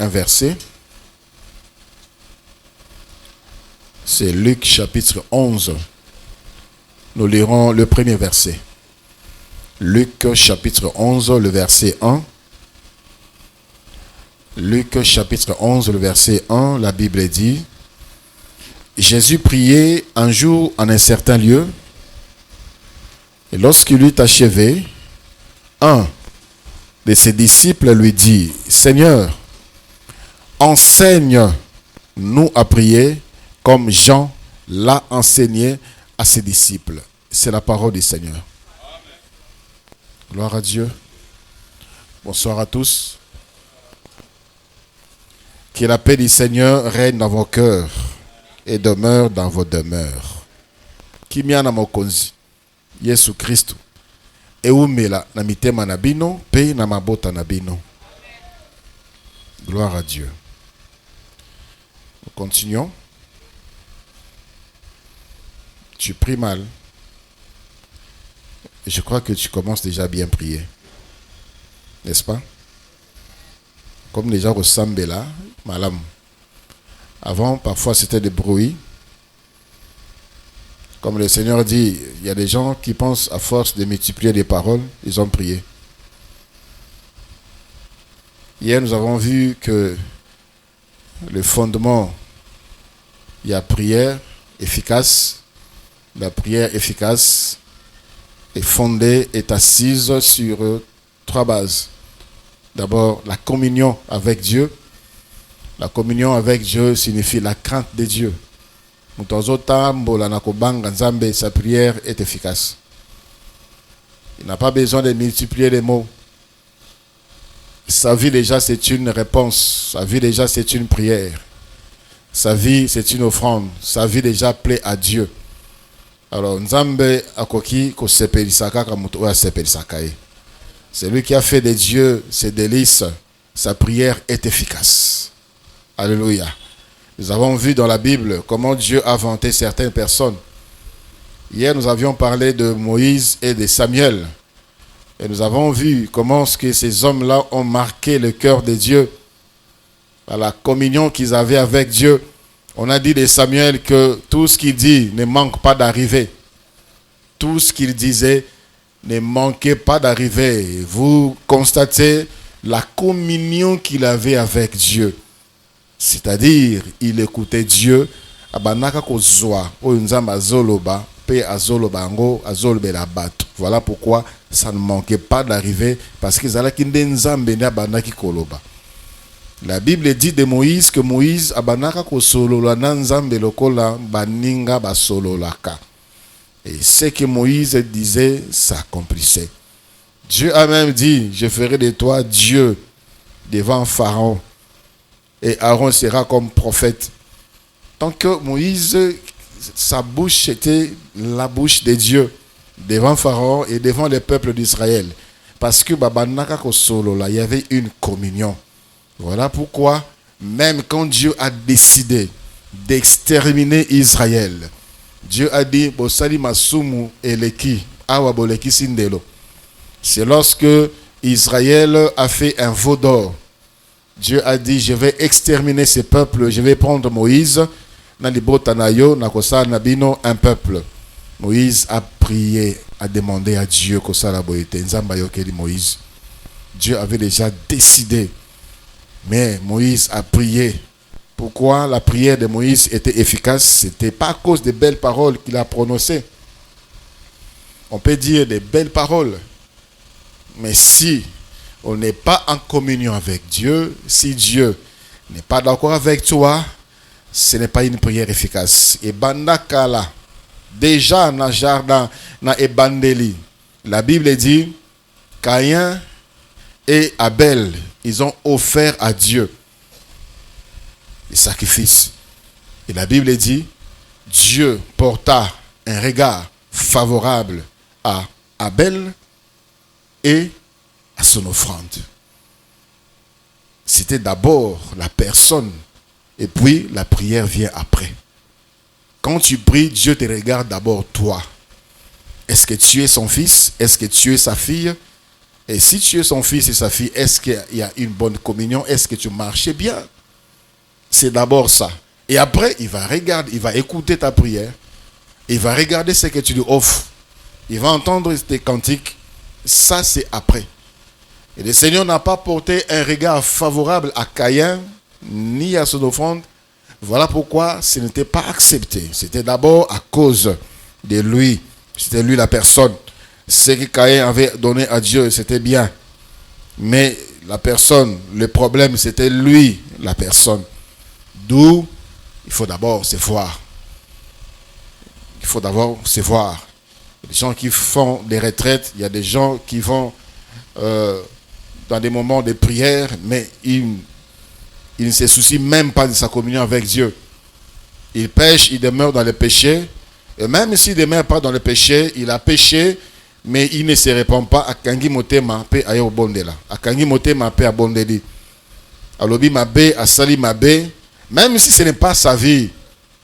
un verset. C'est Luc chapitre 11. Nous lirons le premier verset. Luc chapitre 11, le verset 1. Luc chapitre 11, le verset 1, la Bible dit: Jésus priait un jour en un certain lieu, et lorsqu'il eut achevé, un de ses disciples lui dit: Seigneur, enseigne-nous à prier comme Jean l'a enseigné à ses disciples. C'est la parole du Seigneur. Amen. Gloire à Dieu. Bonsoir à tous. Que la paix du Seigneur règne dans vos cœurs et demeure dans vos demeures. Kimiana mokonzi Yesu Christ eumela na mitema na bino pe na mabota na bino. Gloire à Dieu. Nous continuons. Tu pries mal. Je crois que tu commences déjà à bien prier. N'est-ce pas? Comme les gens ressemblent là, malam. Avant, parfois, c'était des bruits. Comme le Seigneur dit, il y a des gens qui pensent à force de multiplier les paroles, ils ont prié. Hier, nous avons vu que le fondement, il y a prière efficace. La prière efficace est fondée, est assise sur trois bases. D'abord, la communion avec Dieu. La communion avec Dieu signifie la crainte de Dieu. Sa prière est efficace. Il n'a pas besoin de multiplier les mots. Sa vie déjà c'est une réponse. Sa vie déjà c'est une prière. Sa vie c'est une offrande. Sa vie déjà plaît à Dieu. Alors, Nzambe akoki ko sepelisaka kamuto ya sepelisakae. Celui qui a fait de Dieu ses délices, sa prière est efficace. Alléluia. Nous avons vu dans la Bible comment Dieu a vanté certaines personnes. Hier, nous avions parlé de Moïse et de Samuel. Et nous avons vu comment ces hommes-là ont marqué le cœur de Dieu par la communion qu'ils avaient avec Dieu. On a dit de Samuel que tout ce qu'il dit ne manque pas d'arriver. Tout ce qu'il disait ne manquait pas d'arriver. Vous constatez la communion qu'il avait avec Dieu. C'est-à-dire, il écoutait Dieu. Voilà pourquoi ça ne manquait pas d'arriver. Parce qu'ils allaient koloba. La Bible dit de Moïse que Moïse abanaka ko solola nanzambe lokola baninga ba sololaka. Et ce que Moïse disait s'accomplissait. Dieu a même dit: je ferai de toi Dieu devant Pharaon. Et Aaron sera comme prophète. Tant que Moïse, sa bouche était la bouche de Dieu devant Pharaon et devant le peuple d'Israël. Parce que babanaka ko solola, il y avait une communion. Voilà pourquoi, même quand Dieu a décidé d'exterminer Israël, Dieu a dit: Bosali masumu eleki, awa boleki sindelo. C'est lorsque Israël a fait un veau d'or. Dieu a dit: je vais exterminer ce peuple, je vais prendre Moïse, un peuple. Moïse a prié, a demandé à Dieu Moïse. Dieu avait déjà décidé. Mais Moïse a prié. Pourquoi la prière de Moïse était efficace? Ce n'était pas à cause des belles paroles qu'il a prononcées. On peut dire des belles paroles. Mais si on n'est pas en communion avec Dieu, si Dieu n'est pas d'accord avec toi, ce n'est pas une prière efficace. Et bandakala, déjà dans le jardin, dans Ebandeli, la Bible dit: Caïn et Abel, ils ont offert à Dieu des sacrifices. Et la Bible dit: Dieu porta un regard favorable à Abel et à son offrande. C'était d'abord la personne et puis la prière vient après. Quand tu pries, Dieu te regarde d'abord toi. Est-ce que tu es son fils? Est-ce que tu es sa fille? Et si tu es son fils et sa fille, est-ce qu'il y a une bonne communion? Est-ce que tu marches bien? C'est d'abord ça. Et après, il va regarder, il va écouter ta prière. Il va regarder ce que tu lui offres. Il va entendre tes cantiques. Ça, c'est après. Et le Seigneur n'a pas porté un regard favorable à Caïn, ni à son offrande. Voilà pourquoi ce n'était pas accepté. C'était d'abord à cause de lui. C'était lui la personne. Ce que Caïn avait donné à Dieu, c'était bien. Mais la personne, le problème, c'était lui, la personne. D'où il faut d'abord se voir. Il faut d'abord se voir. Il y a des gens qui font des retraites, il y a des gens qui vont dans des moments de prière, mais ils ne se soucient même pas de sa communion avec Dieu. Il pêche, il demeure dans le péché. Et même s'il ne demeure pas dans le péché, il a péché, mais il ne se répand pas. Akangi motema pe aye obondela. Akangi motema pe abondeli. Alobi mabe, asali mabe. Même si ce n'est pas sa vie,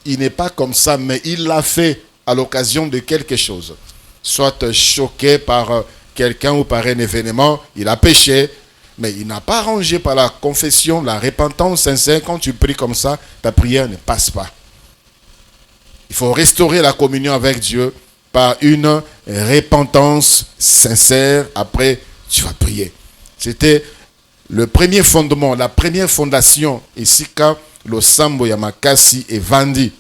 il n'est pas comme ça, mais il l'a fait à l'occasion de quelque chose. Soit choqué par quelqu'un ou par un événement, il a péché, mais il n'a pas rangé par la confession, la repentance sincère. Quand tu pries comme ça, ta prière ne passe pas. Il faut restaurer la communion avec Dieu par une repentance sincère. Après, tu vas prier. C'était le premier fondement, la première fondation. Ici, quand le sambo yamakasi est vendu.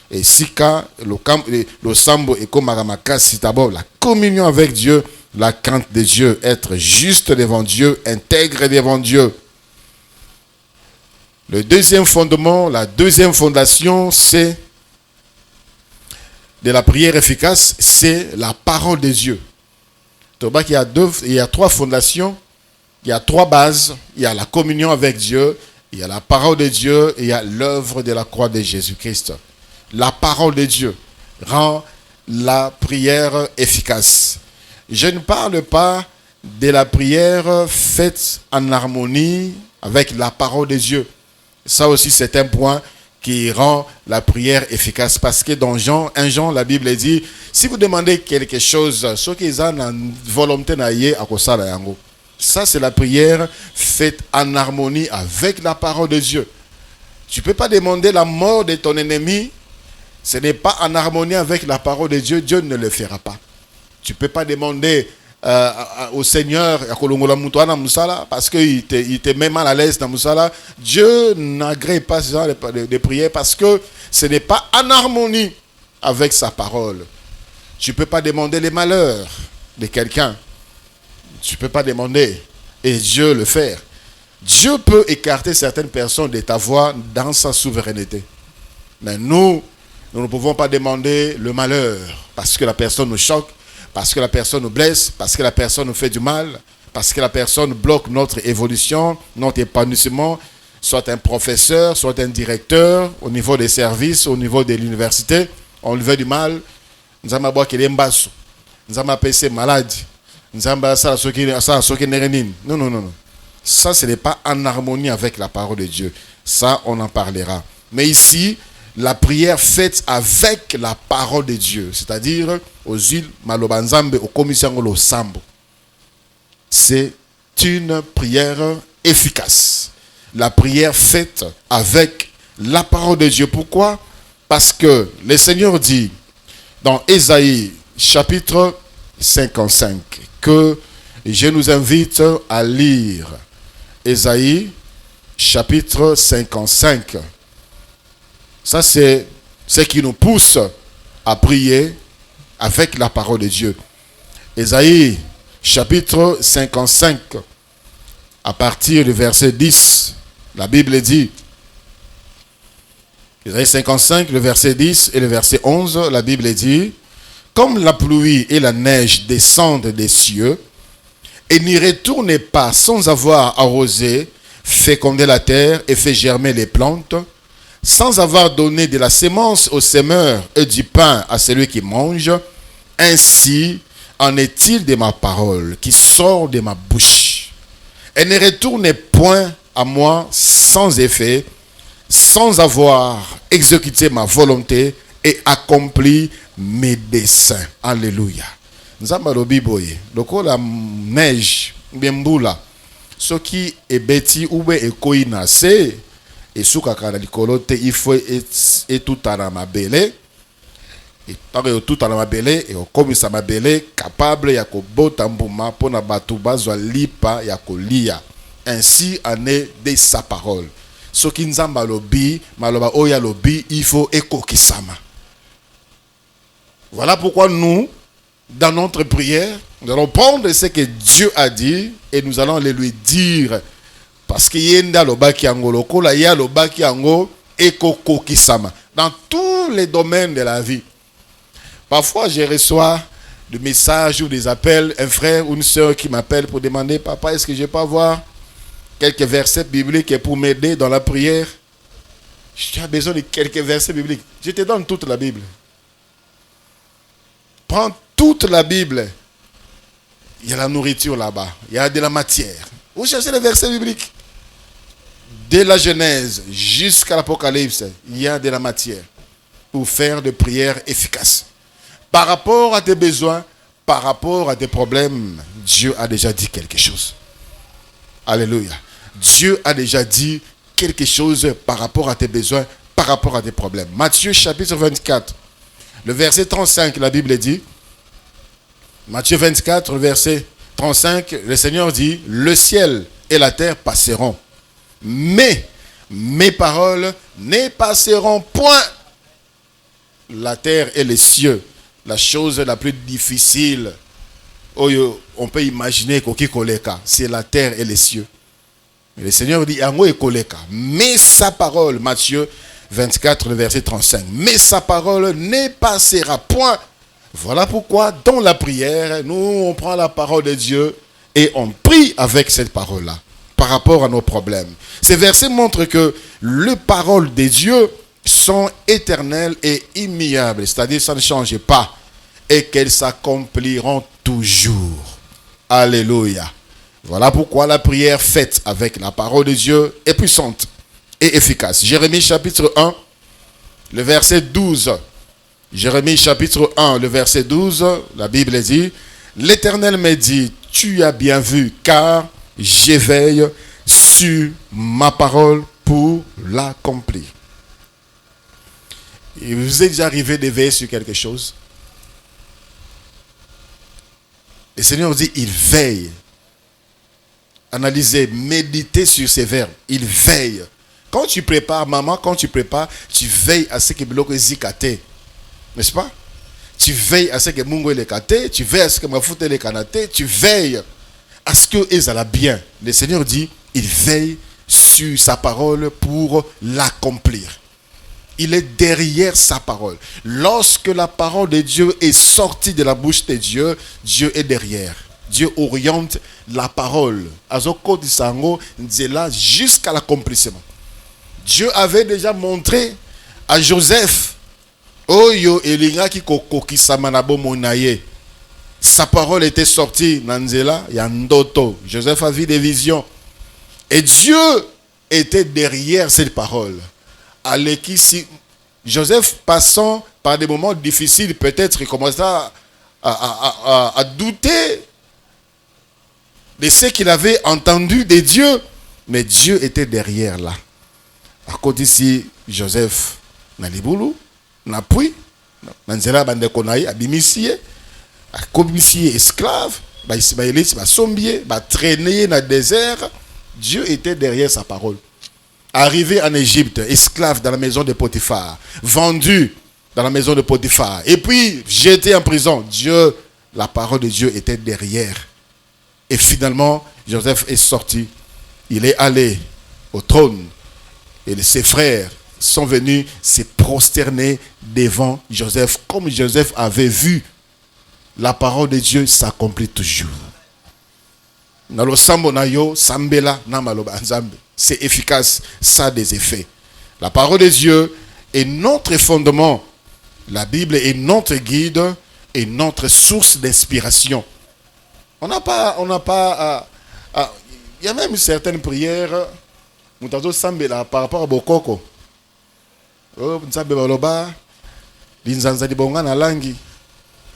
Et si quand le sambo est comme yamakasi, d'abord la communion avec Dieu, la crainte de Dieu, être juste devant Dieu, intègre devant Dieu. Le deuxième fondement, la deuxième fondation, c'est de la prière efficace, c'est la parole de Dieu. Il y a trois fondations, il y a trois bases. Il y a la communion avec Dieu, il y a la parole de Dieu et il y a l'œuvre de la croix de Jésus-Christ. La parole de Dieu rend la prière efficace. Je ne parle pas de la prière faite en harmonie avec la parole de Dieu. Ça aussi, c'est un point qui rend la prière efficace. Parce que dans Jean, 1 Jean, la Bible dit, si vous demandez quelque chose, ce qu'ils ont en volonté, ça, c'est la prière faite en harmonie avec la parole de Dieu. Tu ne peux pas demander la mort de ton ennemi. Ce n'est pas en harmonie avec la parole de Dieu. Dieu ne le fera pas. Tu ne peux pas demander au Seigneur parce qu'il te met mal à l'aise dans Moussala. Dieu n'agrée pas ce genre de prière parce que ce n'est pas en harmonie avec sa parole. Tu ne peux pas demander les malheurs de quelqu'un. Tu ne peux pas demander et Dieu le faire. Dieu peut écarter certaines personnes de ta voix dans sa souveraineté. Mais nous ne pouvons pas demander le malheur parce que la personne nous choque, parce que la personne nous blesse, parce que la personne nous fait du mal, parce que la personne bloque notre évolution, notre épanouissement, soit un professeur, soit un directeur, au niveau des services, au niveau de l'université, on lui fait du mal. Nous avons dit qu'il est mbassou. Nous avons appelé malade. Nous avons dit non. Ça, ce n'est pas en harmonie avec la parole de Dieu. Ça, on en parlera. Mais ici, la prière faite avec la parole de Dieu, c'est-à-dire aux îles Malobanzambe, au commission au Sambo. C'est une prière efficace. La prière faite avec la parole de Dieu. Pourquoi? Parce que le Seigneur dit dans Ésaïe chapitre 55 que je nous invite à lire Ésaïe chapitre 55. Ça, c'est ce qui nous pousse à prier avec la parole de Dieu. Ésaïe, chapitre 55, à partir du verset 10, la Bible dit, Ésaïe 55, le verset 10 et le verset 11, la Bible dit, « Comme la pluie et la neige descendent des cieux, et n'y retournent pas sans avoir arrosé, fécondé la terre et fait germer les plantes, sans avoir donné de la sémence au semeur et du pain à celui qui mange, ainsi en est-il de ma parole qui sort de ma bouche. Elle ne retourne point à moi sans effet, sans avoir exécuté ma volonté et accompli mes desseins. Alléluia. Nous avons le biboye. Donc la neige mbula soki ebeti ube ekoi na se esukaka na likolo te, il faut etuta na mabele. Et tant que tout en mabele et comme ça mabele capable ya kobota mbuma pona batu bazwa lipa ya kolia. Ainsi en est de sa parole. Ce qui nzamba lobi maloba oya lobi il faut ekokisama. Voilà pourquoi nous dans notre prière nous allons prendre ce que Dieu a dit et nous allons le lui dire parce que yenda lobaki yango lokola ya lobaki yango ekokokisama dans tous les domaines de la vie. Parfois, je reçois des messages ou des appels, un frère ou une soeur qui m'appelle pour demander, papa, est-ce que je peux avoir quelques versets bibliques pour m'aider dans la prière? J'ai besoin de quelques versets bibliques. Je te donne toute la Bible. Prends toute la Bible. Il y a la nourriture là-bas. Il y a de la matière. Vous cherchez les versets bibliques. Dès la Genèse jusqu'à l'Apocalypse, il y a de la matière pour faire des prières efficaces. Par rapport à tes besoins, par rapport à tes problèmes, Dieu a déjà dit quelque chose. Alléluia. Dieu a déjà dit quelque chose par rapport à tes besoins, par rapport à tes problèmes. Matthieu chapitre 24, le verset 35, la Bible dit, Matthieu 24, verset 35, le Seigneur dit, le ciel et la terre passeront, mais mes paroles ne passeront point. La terre et les cieux, la chose la plus difficile, on peut imaginer c'est la terre et les cieux. Mais le Seigneur dit, mais sa parole, Matthieu 24, le verset 35, mais sa parole ne passera point. Voilà pourquoi, dans la prière, nous, on prend la parole de Dieu et on prie avec cette parole-là, par rapport à nos problèmes. Ces versets montrent que les paroles de Dieu sont éternelles et immuables, c'est-à-dire ça ne change pas et qu'elles s'accompliront toujours. Alléluia. Voilà pourquoi la prière faite avec la parole de Dieu est puissante et efficace. Jérémie chapitre 1, le verset 12. Jérémie chapitre 1, le verset 12, la Bible dit, l'Éternel me dit, tu as bien vu, car j'éveille sur ma parole pour l'accomplir. Il vous est déjà arrivé d'éveiller sur quelque chose? Le Seigneur dit, il veille. Analysez, méditez sur ces verbes. Il veille. Quand tu prépares, maman, quand tu prépares, tu veilles à ce que bloque zikate. N'est-ce pas? Tu veilles à ce que mungo est kate, tu veilles à ce que mafoute est kanate, tu veilles à ce que Ezala bien. Le Seigneur dit, il veille sur sa parole pour l'accomplir. Il est derrière sa parole. Lorsque la parole de Dieu est sortie de la bouche de Dieu, Dieu est derrière. Dieu oriente la parole. Azoko disango nzela jusqu'à l'accomplissement. Dieu avait déjà montré à Joseph, Oyo elinga ki kokokisama na bomonaye. Sa parole était sortie nanzela yandoto. Joseph a vu des visions. Et Dieu était derrière cette parole. Joseph, passant par des moments difficiles, peut-être il commença à douter de ce qu'il avait entendu de Dieu. Mais Dieu était derrière là. À côté ici, Joseph n'a liboulou, n'a pris, n'a bande konaï, abimissié, a commissié esclave, bah sombier, bah traîner dans le désert. Dieu était derrière sa parole. Arrivé en Égypte, esclave dans la maison de Potiphar, vendu dans la maison de Potiphar, et puis jeté en prison. Dieu, la parole de Dieu était derrière. Et finalement, Joseph est sorti. Il est allé au trône. Et ses frères sont venus se prosterner devant Joseph. Comme Joseph avait vu, la parole de Dieu s'accomplit toujours. C'est efficace, ça a des effets. La parole de Dieu est notre fondement. La Bible est notre guide et notre source d'inspiration. On n'a pas, il y a même certaines prières, par rapport à Bokoko. Oh, nzambe baloba, linzanza di bonga na langi.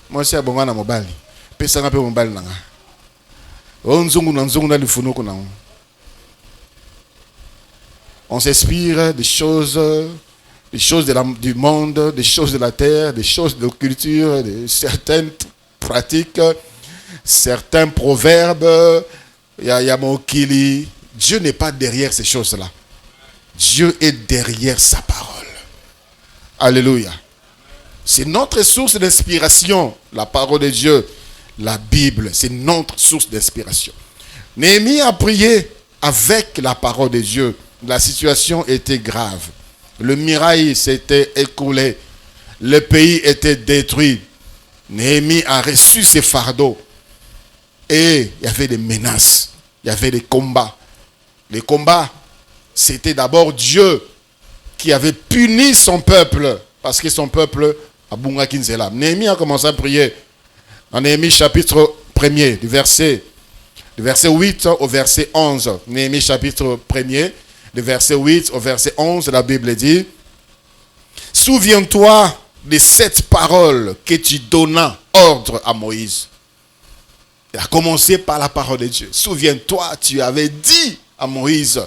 Moi c'est bonga na mobali. Pesa nga pe mobali nanga. On s'inspire des choses du monde, des choses de la terre, des choses de culture, de certaines pratiques, certains proverbes. Yamokili. Dieu n'est pas derrière ces choses-là. Dieu est derrière sa parole. Alléluia. C'est notre source d'inspiration, la parole de Dieu. La Bible, c'est notre source d'inspiration. Néhémie a prié avec la parole de Dieu. La situation était grave. Le mirail s'était écoulé. Le pays était détruit. Néhémie a reçu ses fardeaux. Et il y avait des menaces. Il y avait des combats. Les combats, c'était d'abord Dieu qui avait puni son peuple. Parce que son peuple a bunga kinzela. Néhémie a commencé à prier. Dans Néhémie chapitre 1er, du verset 8 au verset 11. Néhémie chapitre 1er, du verset 8 au verset 11, la Bible dit: Souviens-toi de cette parole que tu donnas ordre à Moïse. Il a commencé par la parole de Dieu. Souviens-toi, tu avais dit à Moïse.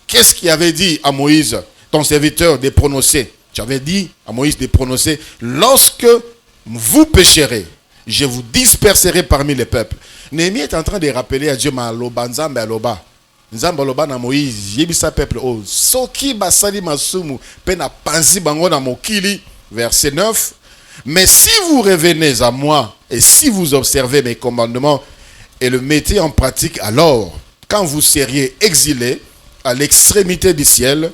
Qu'est-ce qu'il avait dit à Moïse, ton serviteur, de prononcer? Tu avais dit à Moïse de prononcer: lorsque vous pécherez, je vous disperserai parmi les peuples. Néhémie est en train de rappeler à Dieu: Maloba, Nzambe aloba. Nzambe aloba na Moïse, yebisa peuple o soki basali masumu pe na panzi bango na mokili. Verset 9. Mais si vous revenez à moi et si vous observez mes commandements et le mettez en pratique, alors quand vous seriez exilés à l'extrémité du ciel,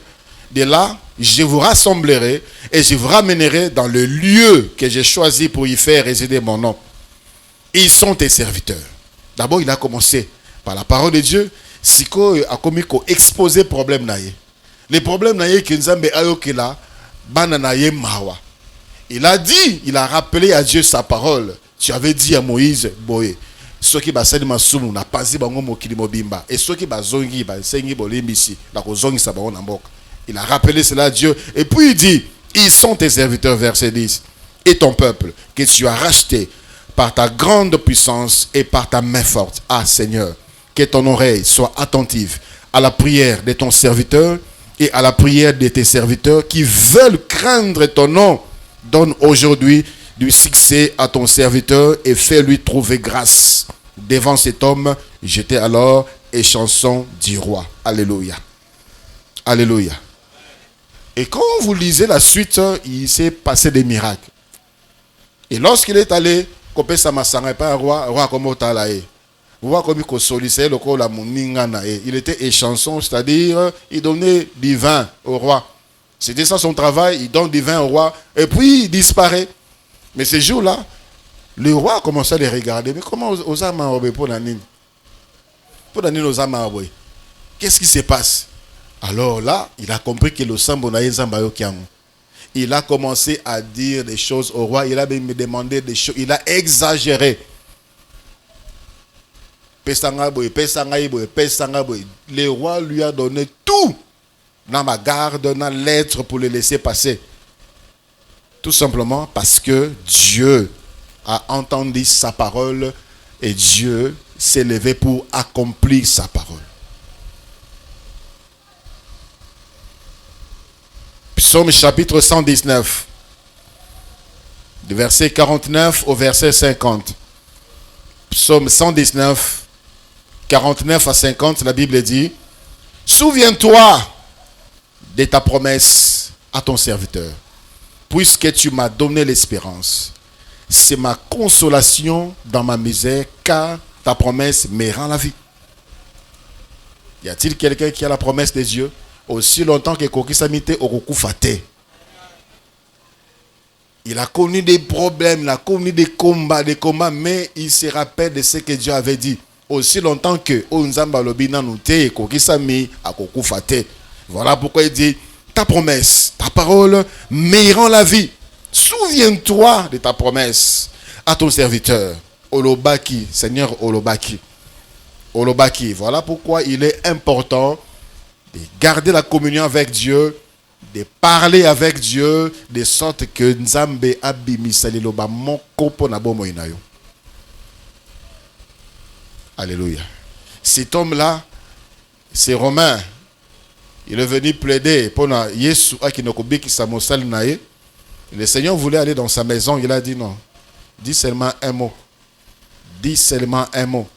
de là je vous rassemblerai et je vous ramènerai dans le lieu que j'ai choisi pour y faire résider mon nom. Ils sont tes serviteurs. D'abord, il a commencé par la parole de Dieu. Siko a commis qu'on exposé problème naïe. Les problèmes naïe que Nzambe ayokela bana naïe mawa. Il a dit, il a rappelé à Dieu sa parole. Tu avais dit à Moïse, boye, ceux qui basali masumu na pasi bango mokili mobimba et ceux qui bazongi basengi bolimbisi la kozongi sa bango na mboka. Il a rappelé cela à Dieu et puis il dit: ils sont tes serviteurs, verset 10, et ton peuple que tu as racheté par ta grande puissance et par ta main forte. Ah Seigneur, que ton oreille soit attentive à la prière de ton serviteur et à la prière de tes serviteurs qui veulent craindre ton nom. Donne aujourd'hui du succès à ton serviteur et fais-lui trouver grâce devant cet homme. J'étais alors et chanson du roi. Alléluia. Alléluia. Et quand vous lisez la suite, il s'est passé des miracles. Et lorsqu'il est allé, roi comme il était échanson, c'est-à-dire il donnait du vin au roi. C'était ça son travail, il donne du vin au roi et puis il disparaît. Mais ce jour-là, le roi a commencé à les regarder. Mais comment aux âmes pour la nine? Pour la nine aux âmes, qu'est-ce qui se passe? Alors là, il a compris que le sambonaï zambayo kiango. Il a commencé à dire des choses au roi. Il a même demandé des choses. Il a exagéré. Le roi lui a donné tout dans ma garde, dans la lettre pour le laisser passer. Tout simplement parce que Dieu a entendu sa parole et Dieu s'est levé pour accomplir sa parole. Psaume chapitre 119, du verset 49 au verset 50. Psaume 119, 49 à 50, la Bible dit: souviens-toi de ta promesse à ton serviteur, puisque tu m'as donné l'espérance. C'est ma consolation dans ma misère, car ta promesse me rend la vie. Y a-t-il quelqu'un qui a la promesse de Dieu? Aussi longtemps que Kokisamite Orokufate. Il a connu des problèmes, il a connu des combats, mais il se rappelle de ce que Dieu avait dit. Aussi longtemps que Onzamba Lobina Nute Kokisami Akokufate. Voilà pourquoi il dit: ta promesse, ta parole me rend la vie. Souviens-toi de ta promesse à ton serviteur. Olobaki, Seigneur Olobaki. Olobaki. Voilà pourquoi il est important de garder la communion avec Dieu, de parler avec Dieu, de sorte que Nzambe abimi saliloba moko po na bomo inayo. Alléluia. Cet homme-là, c'est Romain. Il est venu plaider pour Yesu Akinokobi qui s'amosal nae. Le Seigneur voulait aller dans sa maison. Il a dit non. Dis seulement un mot. Dis seulement un mot.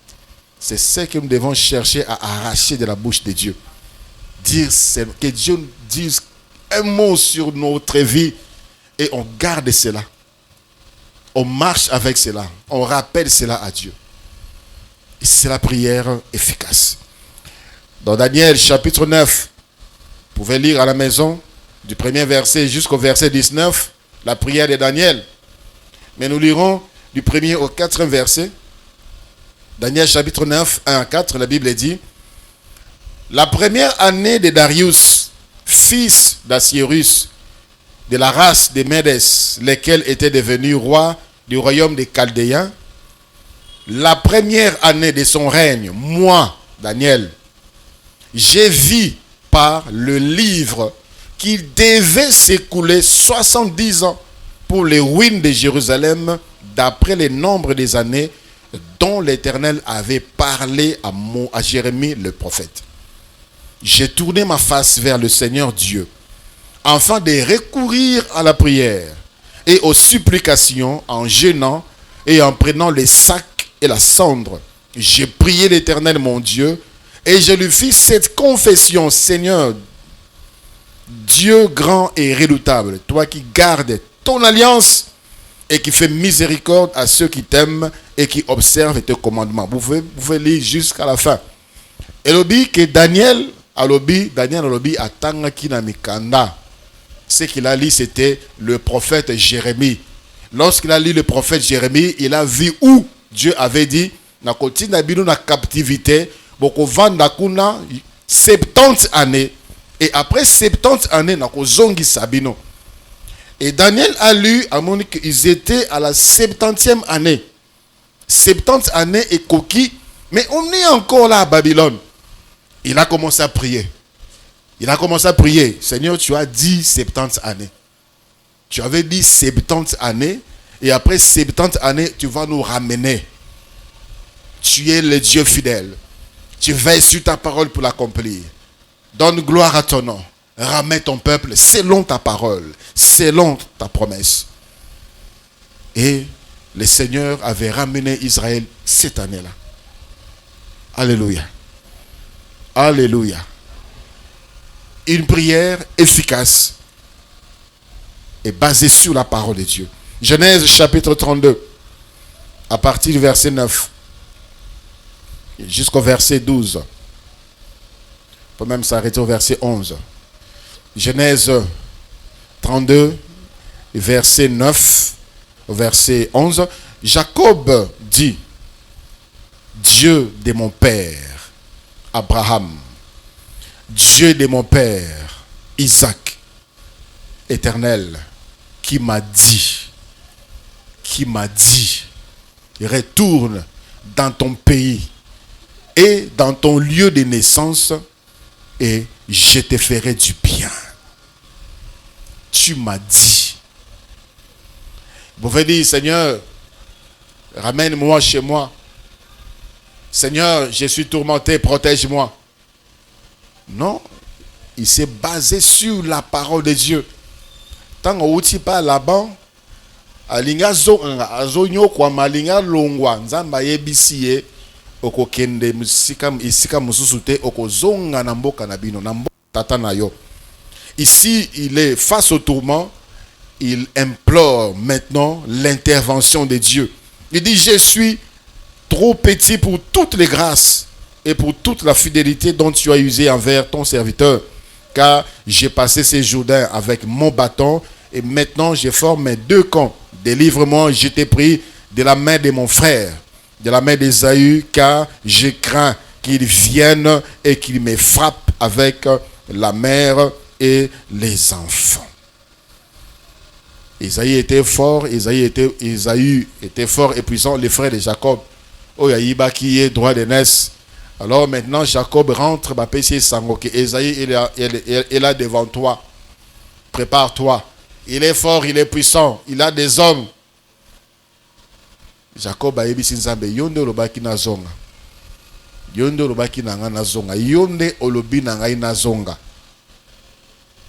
C'est ce que nous devons chercher à arracher de la bouche de Dieu. Que Dieu dise un mot sur notre vie et on garde cela. On marche avec cela. On rappelle cela à Dieu. Et c'est la prière efficace. Dans Daniel chapitre 9, vous pouvez lire à la maison du premier verset jusqu'au verset 19, la prière de Daniel. Mais nous lirons du premier au quatrième verset. Daniel chapitre 9, 1 à 4, la Bible dit: la première année de Darius, fils d'Assyrus, de la race des Médès, lesquels étaient devenus rois du royaume des Chaldéens, la première année de son règne, moi, Daniel, j'ai vu par le livre qu'il devait s'écouler 70 ans pour les ruines de Jérusalem, d'après le nombre des années dont l'Éternel avait parlé à Jérémie le prophète. J'ai tourné ma face vers le Seigneur Dieu, afin de recourir à la prière et aux supplications en jeûnant et en prenant les sacs et la cendre. J'ai prié l'Éternel mon Dieu et je lui fis cette confession: Seigneur, Dieu grand et redoutable, toi qui gardes ton alliance et qui fais miséricorde à ceux qui t'aiment et qui observent tes commandements. Vous pouvez lire jusqu'à la fin. Et l'obi que Daniel alobi atangaki na mikanda. Ce qu'il a lu, c'était le prophète Jérémie. Lorsqu'il a lu le prophète Jérémie, il a vu où Dieu avait dit na koti na bino na captivité boko vanda kuna 70 années, et après 70 années na kozongi sabino. Et Daniel a lu à mon qu'ils étaient à la 70e année. 70 années et coquille, mais on est encore là à Babylone. Il a commencé à prier. Il a commencé à prier. Seigneur, tu as dit 70 années. Tu avais dit 70 années. Et après 70 années, tu vas nous ramener. Tu es le Dieu fidèle. Tu veilles sur ta parole pour l'accomplir. Donne gloire à ton nom. Ramène ton peuple selon ta parole, selon ta promesse. Et le Seigneur avait ramené Israël cette année-là. Alléluia. Alléluia. Une prière efficace est basée sur la parole de Dieu. Genèse chapitre 32, à partir du verset 9 jusqu'au verset 12. On peut même s'arrêter au verset 11. Genèse 32, verset 9 au verset 11. Jacob dit: Dieu de mon père Abraham, Dieu de mon père Isaac, Éternel, qui m'a dit, retourne dans ton pays et dans ton lieu de naissance et je te ferai du bien. Tu m'as dit. Vous pouvez dire: Seigneur, ramène-moi chez moi. Seigneur, je suis tourmenté, protège-moi. Non, il s'est basé sur la parole de Dieu. Tant qu'on n'outil pas là-bas, alinga zonyo kwa malinga longwa nzamba yebisiye okokende isika mususute okozonga na mboka na bino na mboka tata na yo. Ici, il est face au tourment. Il implore maintenant l'intervention de Dieu. Il dit: je suis trop petit pour toutes les grâces et pour toute la fidélité dont tu as usé envers ton serviteur, car j'ai passé ces Jourdains avec mon bâton et maintenant je forme mes deux camps. Délivre-moi, je t'ai pris de la main de mon frère, de la main d'Ésaü, car je crains qu'il vienne et qu'il me frappe avec la mère et les enfants. Isaïe était fort, Isaïe était fort et puissant, les frères de Jacob. Oh, Yaïba qui est droit de naissance. Alors maintenant, Jacob rentre, Isaïe est là devant toi. Prépare-toi. Il est fort, il est puissant, il a des hommes. Jacob a dit: Sinzambe yondo lobaki na zonga. Yonde olobaki nanga nazonga. Yonde olobi nanga nazonga.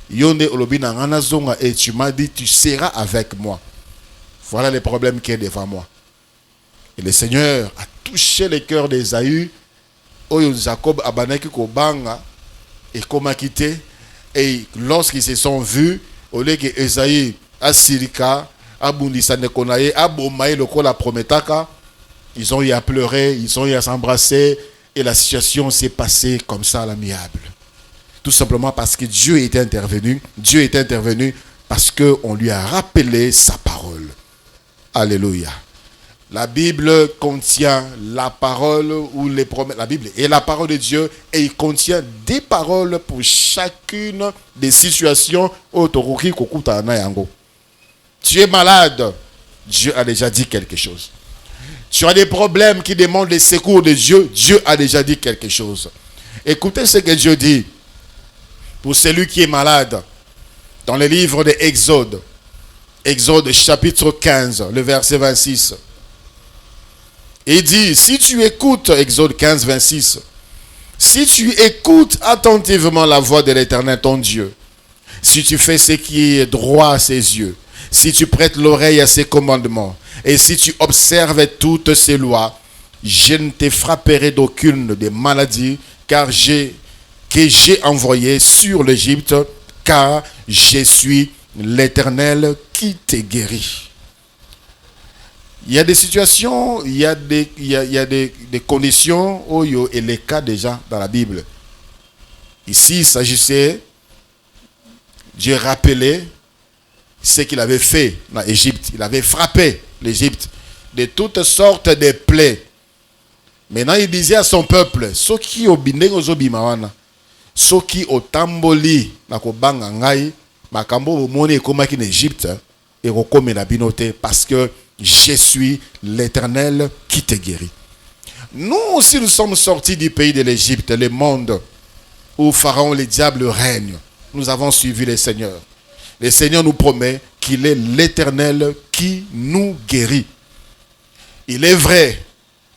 Yonde olobi nanga nazonga. Et tu m'as dit, tu seras avec moi. Voilà le problème qui est devant moi. Et le Seigneur a touché le cœur d'Ésaü. Oyo Jacob abanaki kobanga. Et comme a quitté. Et lorsqu'ils se sont vus, au lieu que Ésaü a sirika, a bundisa nekonaye, a bomaye le kola prometaka, ils ont eu à pleurer, ils ont eu à s'embrasser, et la situation s'est passée comme ça à l'amiable. Tout simplement parce que Dieu était intervenu. Dieu était intervenu parce qu'on lui a rappelé sa parole. Alléluia. La Bible contient la parole ou les promesses. La Bible est la parole de Dieu et il contient des paroles pour chacune des situations. Tu es malade, Dieu a déjà dit quelque chose. Tu as des problèmes qui demandent le secours de Dieu, Dieu a déjà dit quelque chose. Écoutez ce que Dieu dit pour celui qui est malade dans le livre de Exode. Exode chapitre 15, le verset 26. Il dit, si tu écoutes, Exode 15, 26, si tu écoutes attentivement la voix de l'Éternel, ton Dieu, si tu fais ce qui est droit à ses yeux, si tu prêtes l'oreille à ses commandements, et si tu observes toutes ses lois, je ne te frapperai d'aucune des maladies que j'ai envoyées sur l'Égypte, car je suis l'Éternel qui te guérit. Il y a des situations, il y a des conditions où il y a les cas déjà dans la Bible. Ici, il s'agissait, Dieu rappelait ce qu'il avait fait dans l'Égypte. Il avait frappé l'Égypte de toutes sortes de plaies. Maintenant, il disait à son peuple, ceux qui ont bindé aux obimawana, ceux qui ont tamboli na kobanga ngai, makambo omone komaki en Égypte et rekome la binote parce que je suis l'Éternel qui te guérit. Nous aussi, nous sommes sortis du pays de l'Égypte, le monde où Pharaon, le diable règne. Nous avons suivi le Seigneur. Le Seigneur nous promet qu'il est l'Éternel qui nous guérit. Il est vrai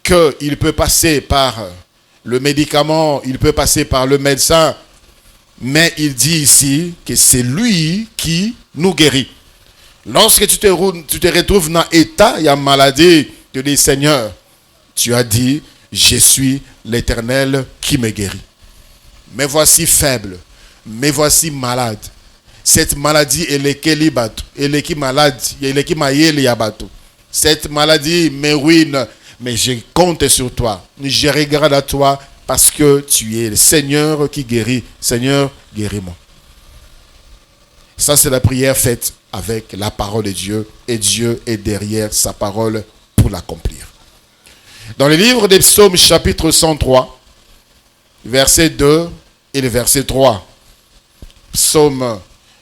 qu'il peut passer par le médicament, il peut passer par le médecin, mais il dit ici que c'est lui qui nous guérit. Lorsque tu te retrouves dans l'état, il y a maladie, tu dis Seigneur, tu as dit, je suis l'Éternel qui me guérit. Mais voici faible, mais voici malade. Cette maladie, elle est qui malade, elle est qui yabato. Cette maladie me ruine, mais je compte sur toi. Je regarde à toi parce que tu es le Seigneur qui guérit. Seigneur, guéris-moi. Ça, c'est la prière faite avec la parole de Dieu. Et Dieu est derrière sa parole pour l'accomplir. Dans le livre des Psaumes, chapitre 103, verset 2 et le verset 3. Psaume,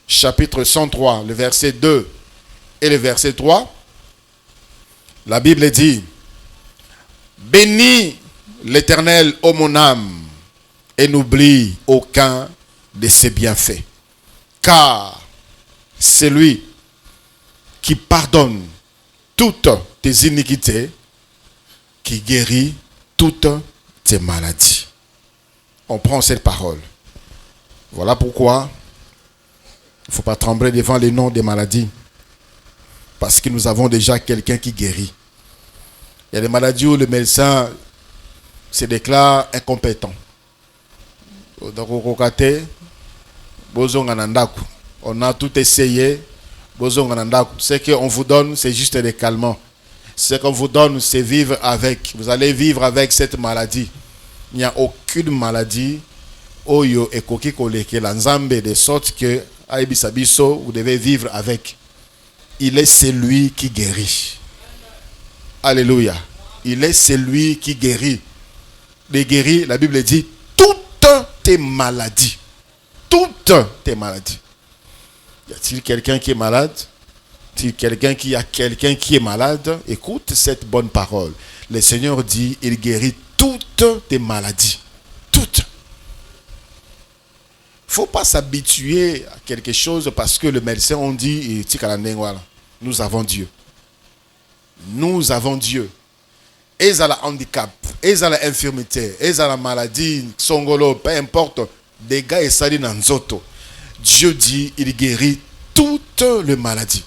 chapitre 103, le verset 2 et le verset 3. La Bible dit, bénis l'Éternel, ô mon âme, et n'oublie aucun de ses bienfaits. Car c'est lui qui pardonne toutes tes iniquités, qui guérit toutes tes maladies. On prend cette parole. Voilà pourquoi il ne faut pas trembler devant les noms des maladies. Parce que nous avons déjà quelqu'un qui guérit. Il y a des maladies où le médecin se déclare incompétent. On a tout essayé. Ce qu'on vous donne, c'est juste des calmants. Ce qu'on vous donne, c'est vivre avec. Vous allez vivre avec cette maladie. Il n'y a aucune maladie. Oyo et koki koleke la nzambe de sorte que aibisabiso vous devez vivre avec. Il est celui qui guérit. Alléluia. Il est celui qui guérit. Les guérit, la Bible dit, toutes tes maladies. Toutes tes maladies. Y a-t-il quelqu'un qui est malade? Y a-t-il quelqu'un qui est malade? Écoute cette bonne parole. Le Seigneur dit, il guérit toutes tes maladies. Toutes. Il ne faut pas s'habituer à quelque chose parce que le médecin on dit, nous avons Dieu. Nous avons Dieu. Ezala handicap, et à l'infirmité, et à la maladie, songolo, peu importe, des gars et sali nanzoto. Dieu dit, il guérit toutes les maladies.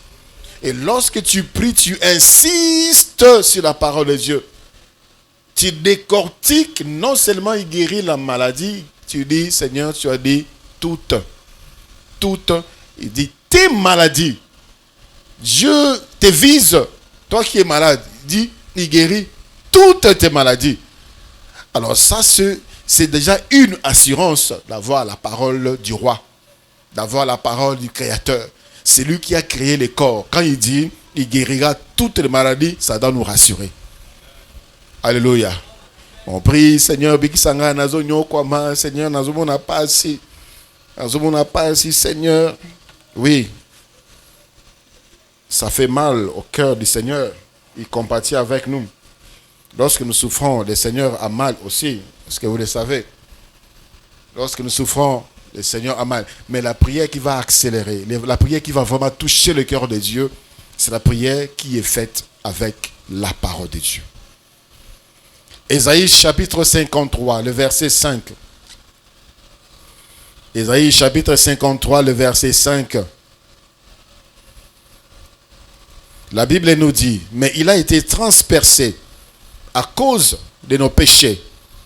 Et lorsque tu pries, tu insistes sur la parole de Dieu. Tu décortiques, non seulement il guérit la maladie, tu dis, Seigneur, tu as dit toutes. Toutes. Il dit, tes maladies. Dieu te vise. Toi qui es malade, il dit, il guérit toutes tes maladies. Alors ça, c'est déjà une assurance d'avoir la parole du roi, d'avoir la parole du Créateur. C'est lui qui a créé les corps. Quand il dit, il guérira toutes les maladies, ça doit nous rassurer. Alléluia. On prie, Seigneur, Seigneur, n'a pas assis. N'a pas assis, Seigneur. Oui. Ça fait mal au cœur du Seigneur. Il compatit avec nous. Lorsque nous souffrons, le Seigneur a mal aussi. Est-ce que vous le savez? Lorsque nous souffrons, le Seigneur a mal. Mais la prière qui va accélérer, la prière qui va vraiment toucher le cœur de Dieu, c'est la prière qui est faite avec la parole de Dieu. Ésaïe chapitre 53, le verset 5. Ésaïe chapitre 53, le verset 5. La Bible nous dit, mais il a été transpercé à cause de nos péchés,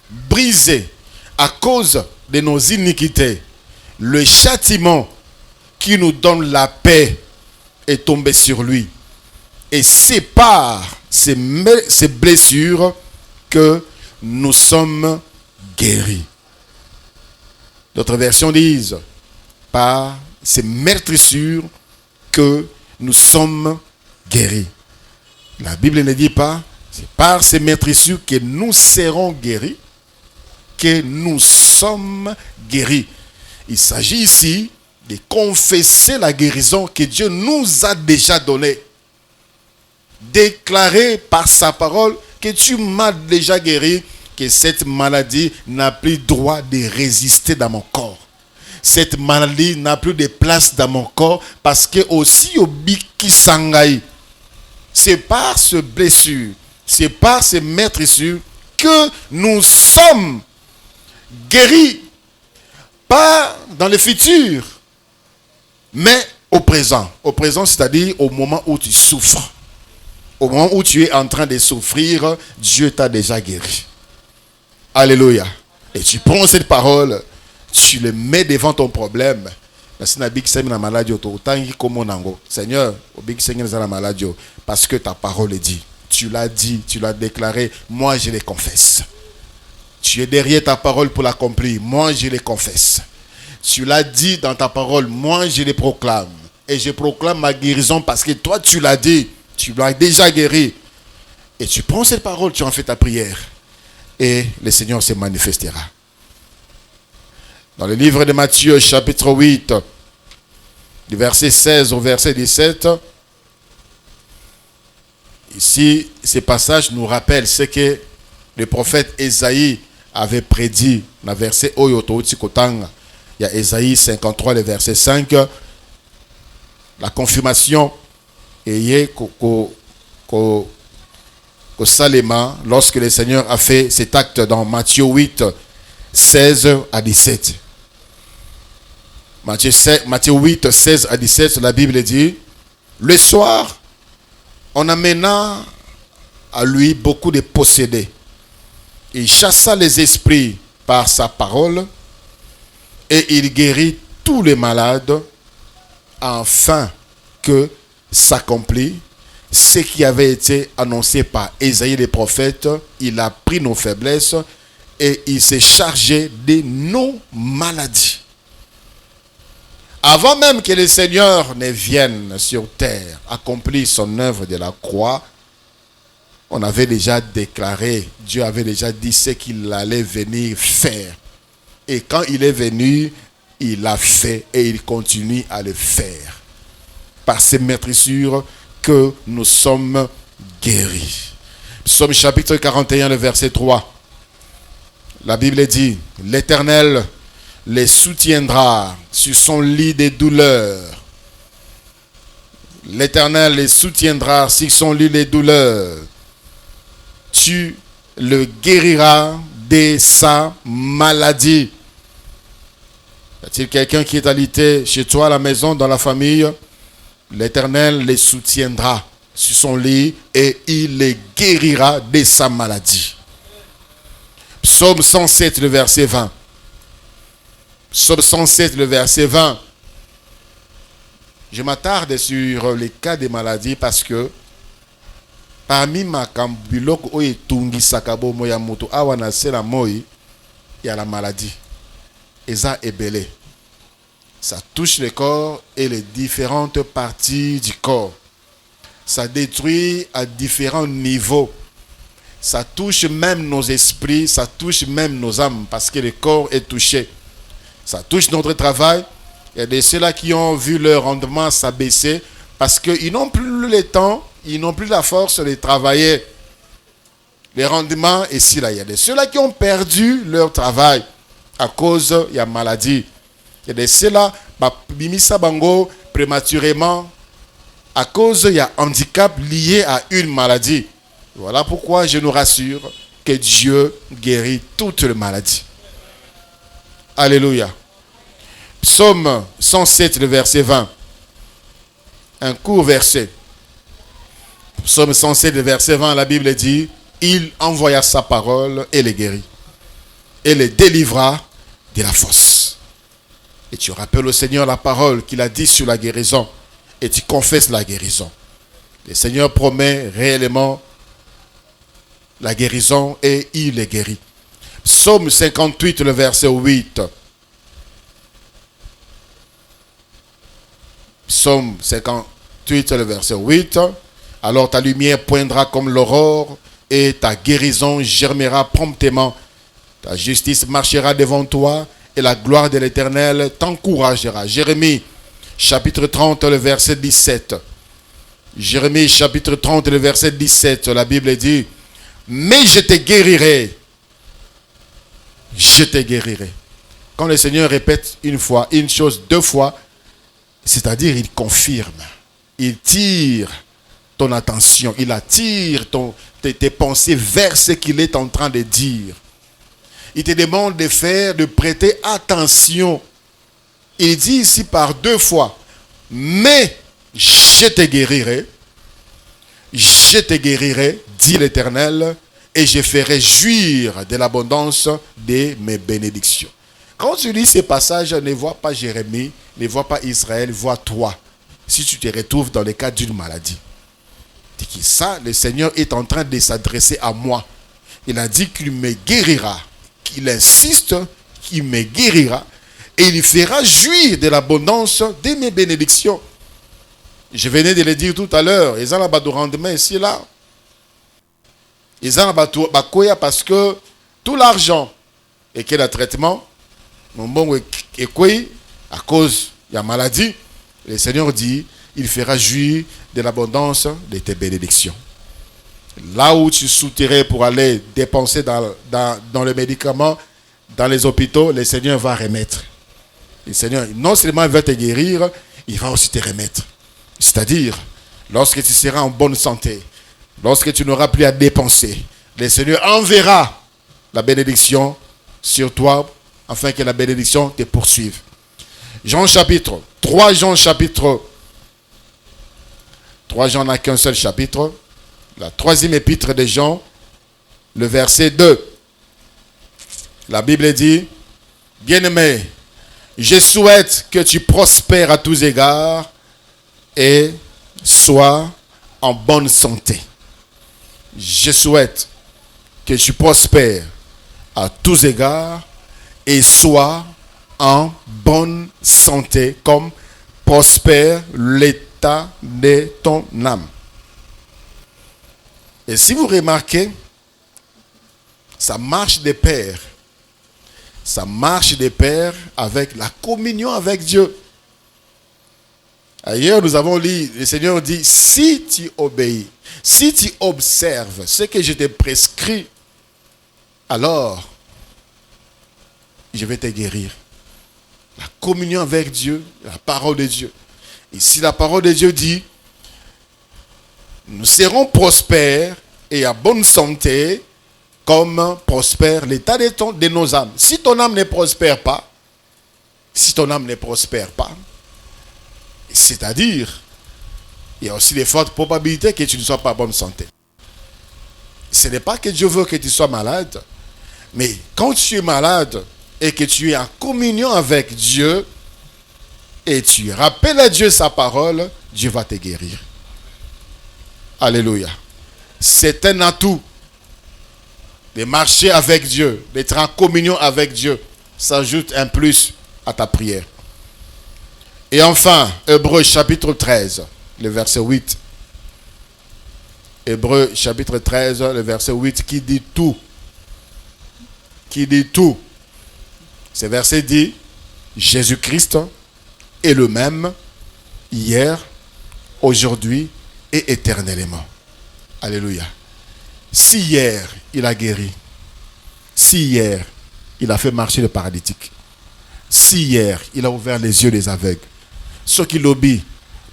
brisé à cause de nos iniquités. Le châtiment qui nous donne la paix est tombé sur lui. Et c'est par ces blessures que nous sommes guéris. D'autres versions disent, par ces meurtrissures que nous sommes guéris. La Bible ne dit pas, c'est par ces meurtrissures que nous serons guéris, que nous sommes guéris. Il s'agit ici de confesser la guérison que Dieu nous a déjà donnée. Déclarer par sa parole que tu m'as déjà guéri, que cette maladie n'a plus droit de résister dans mon corps. Cette maladie n'a plus de place dans mon corps parce que aussi au biki sangai, c'est par ce blessure, c'est par ces meurtrissures que nous sommes guéris. Pas dans le futur, mais au présent. Au présent, c'est-à-dire au moment où tu souffres. Au moment où tu es en train de souffrir, Dieu t'a déjà guéri. Alléluia. Et tu prends cette parole, tu le mets devant ton problème. Seigneur, parce que ta parole est dit. Tu l'as dit, tu l'as déclaré. Moi, je les confesse. Tu es derrière ta parole pour l'accomplir. Moi, je les confesse. Tu l'as dit dans ta parole. Moi, je les proclame. Et je proclame ma guérison parce que toi, tu l'as dit. Tu l'as déjà guéri. Et tu prends cette parole, tu en fais ta prière. Et le Seigneur se manifestera. Dans le livre de Matthieu, chapitre 8, du verset 16 au verset 17, ici, ces passages nous rappellent ce que le prophète Ésaïe avait prédit dans le verset Oyoto Tikotanga. Il y a Ésaïe 53, le verset 5. La confirmation est qu'au Salema, lorsque le Seigneur a fait cet acte dans Matthieu 8, 16 à 17. Matthieu 8, 16 à 17, la Bible dit, le soir, on amena à lui beaucoup de possédés. Il chassa les esprits par sa parole et il guérit tous les malades afin que s'accomplit ce qui avait été annoncé par Ésaïe le prophète. Il a pris nos faiblesses et il s'est chargé de nos maladies. Avant même que le Seigneur ne vienne sur terre accomplir son œuvre de la croix, on avait déjà déclaré, Dieu avait déjà dit ce qu'il allait venir faire. Et quand il est venu, il l'a fait et il continue à le faire. Par ces meurtrissures que nous sommes guéris. Psaume chapitre 41, le verset 3. La Bible dit, l'Éternel les soutiendra sur son lit de douleur. L'Éternel les soutiendra sur son lit de douleur. Tu le guérira de sa maladie. Y a-t-il quelqu'un qui est alité chez toi, à la maison, dans la famille? L'Éternel les soutiendra sur son lit et il les guérira de sa maladie. Psaume 107, le verset 20. Psaume 107, le verset 20. Je m'attarde sur les cas de maladie parce que parmi ma kambiloko oye tungi sakabo moya moto awana sela moi, il y a la maladie. Et ça est belé. Ça touche le corps et les différentes parties du corps. Ça détruit à différents niveaux. Ça touche même nos esprits, ça touche même nos âmes parce que le corps est touché. Ça touche notre travail. Il y a de ceux-là qui ont vu leur rendement s'abaisser parce qu'ils n'ont plus le temps, ils n'ont plus la force de travailler. Les rendements, ici, là, il y a de ceux-là qui ont perdu leur travail à cause de la maladie. Il y a de ceux-là, bimisa bango prématurément à cause de un handicap lié à une maladie. Voilà pourquoi je nous rassure que Dieu guérit toutes les maladies. Alléluia. Psaume 107, le verset 20. Un court verset. Psaume 107, le verset 20, la Bible dit, il envoya sa parole et les guérit. Et les délivra de la fosse. Et tu rappelles au Seigneur la parole qu'il a dit sur la guérison. Et tu confesses la guérison. Le Seigneur promet réellement la guérison et il les guérit. Psaume 58, le verset 8. Psaume 58, le verset 8. Alors ta lumière poindra comme l'aurore et ta guérison germera promptement. Ta justice marchera devant toi et la gloire de l'Éternel t'encouragera. Jérémie, chapitre 30, le verset 17. Jérémie, chapitre 30, le verset 17. La Bible dit, mais je te guérirai. Je te guérirai. Quand le Seigneur répète une fois, une chose deux fois, c'est-à-dire il confirme. Il tire ton attention. Il attire tes pensées vers ce qu'il est en train de dire. Il te demande de prêter attention. Il dit ici par deux fois, mais je te guérirai. Je te guérirai, dit l'Éternel, et je ferai jouir de l'abondance de mes bénédictions. Quand tu lis ces passages, ne vois pas Jérémie, ne vois pas Israël, vois toi. Si tu te retrouves dans le cas d'une maladie. C'est que ça, le Seigneur est en train de s'adresser à moi. Il a dit qu'il me guérira. Il insiste qu'il me guérira. Et il fera jouir de l'abondance de mes bénédictions. Je venais de le dire tout à l'heure. Ils ont la bas de rendement ici là. Ils ont la bas de parce que tout l'argent et que le traitement, mon bon est quoi à cause de la maladie, le Seigneur dit, il fera jouir de l'abondance de tes bénédictions. Là où tu soutirais pour aller dépenser dans les médicaments, dans les hôpitaux, le Seigneur va remettre. Le Seigneur, non seulement il va te guérir, il va aussi te remettre. C'est-à-dire, lorsque tu seras en bonne santé, lorsque tu n'auras plus à dépenser, le Seigneur enverra la bénédiction sur toi, afin que la bénédiction te poursuive. Jean chapitre 3, Jean chapitre 3, Jean n'a qu'un seul chapitre. La troisième épître de Jean, le verset 2. La Bible dit, bien-aimé, je souhaite que tu prospères à tous égards et sois en bonne santé. Je souhaite que tu prospères à tous égards et sois en bonne santé comme prospère l'état de ton âme. Et si vous remarquez, ça marche de pair. Ça marche de pair avec la communion avec Dieu. Ailleurs, nous avons lu, le Seigneur dit, si tu obéis, si tu observes ce que je te prescris, alors je vais te guérir. La communion avec Dieu, la parole de Dieu. Et si la parole de Dieu dit, nous serons prospères et à bonne santé comme prospère l'état de nos âmes. Si ton âme ne prospère pas, c'est-à-dire, il y a aussi des fortes probabilités que tu ne sois pas en bonne santé. Ce n'est pas que Dieu veut que tu sois malade, mais quand tu es malade et que tu es en communion avec Dieu et tu rappelles à Dieu sa parole, Dieu va te guérir. Alléluia. C'est un atout de marcher avec Dieu, d'être en communion avec Dieu. Ça ajoute un plus à ta prière. Et enfin, Hébreux chapitre 13, le verset 8. Hébreux chapitre 13, le verset 8 qui dit tout. Qui dit tout. Ce verset dit, Jésus-Christ est le même hier, aujourd'hui et éternellement. Alléluia. Si hier, il a guéri. Si hier, il a fait marcher le paralytique. Si hier, il a ouvert les yeux des aveugles. Ceux qui lobby,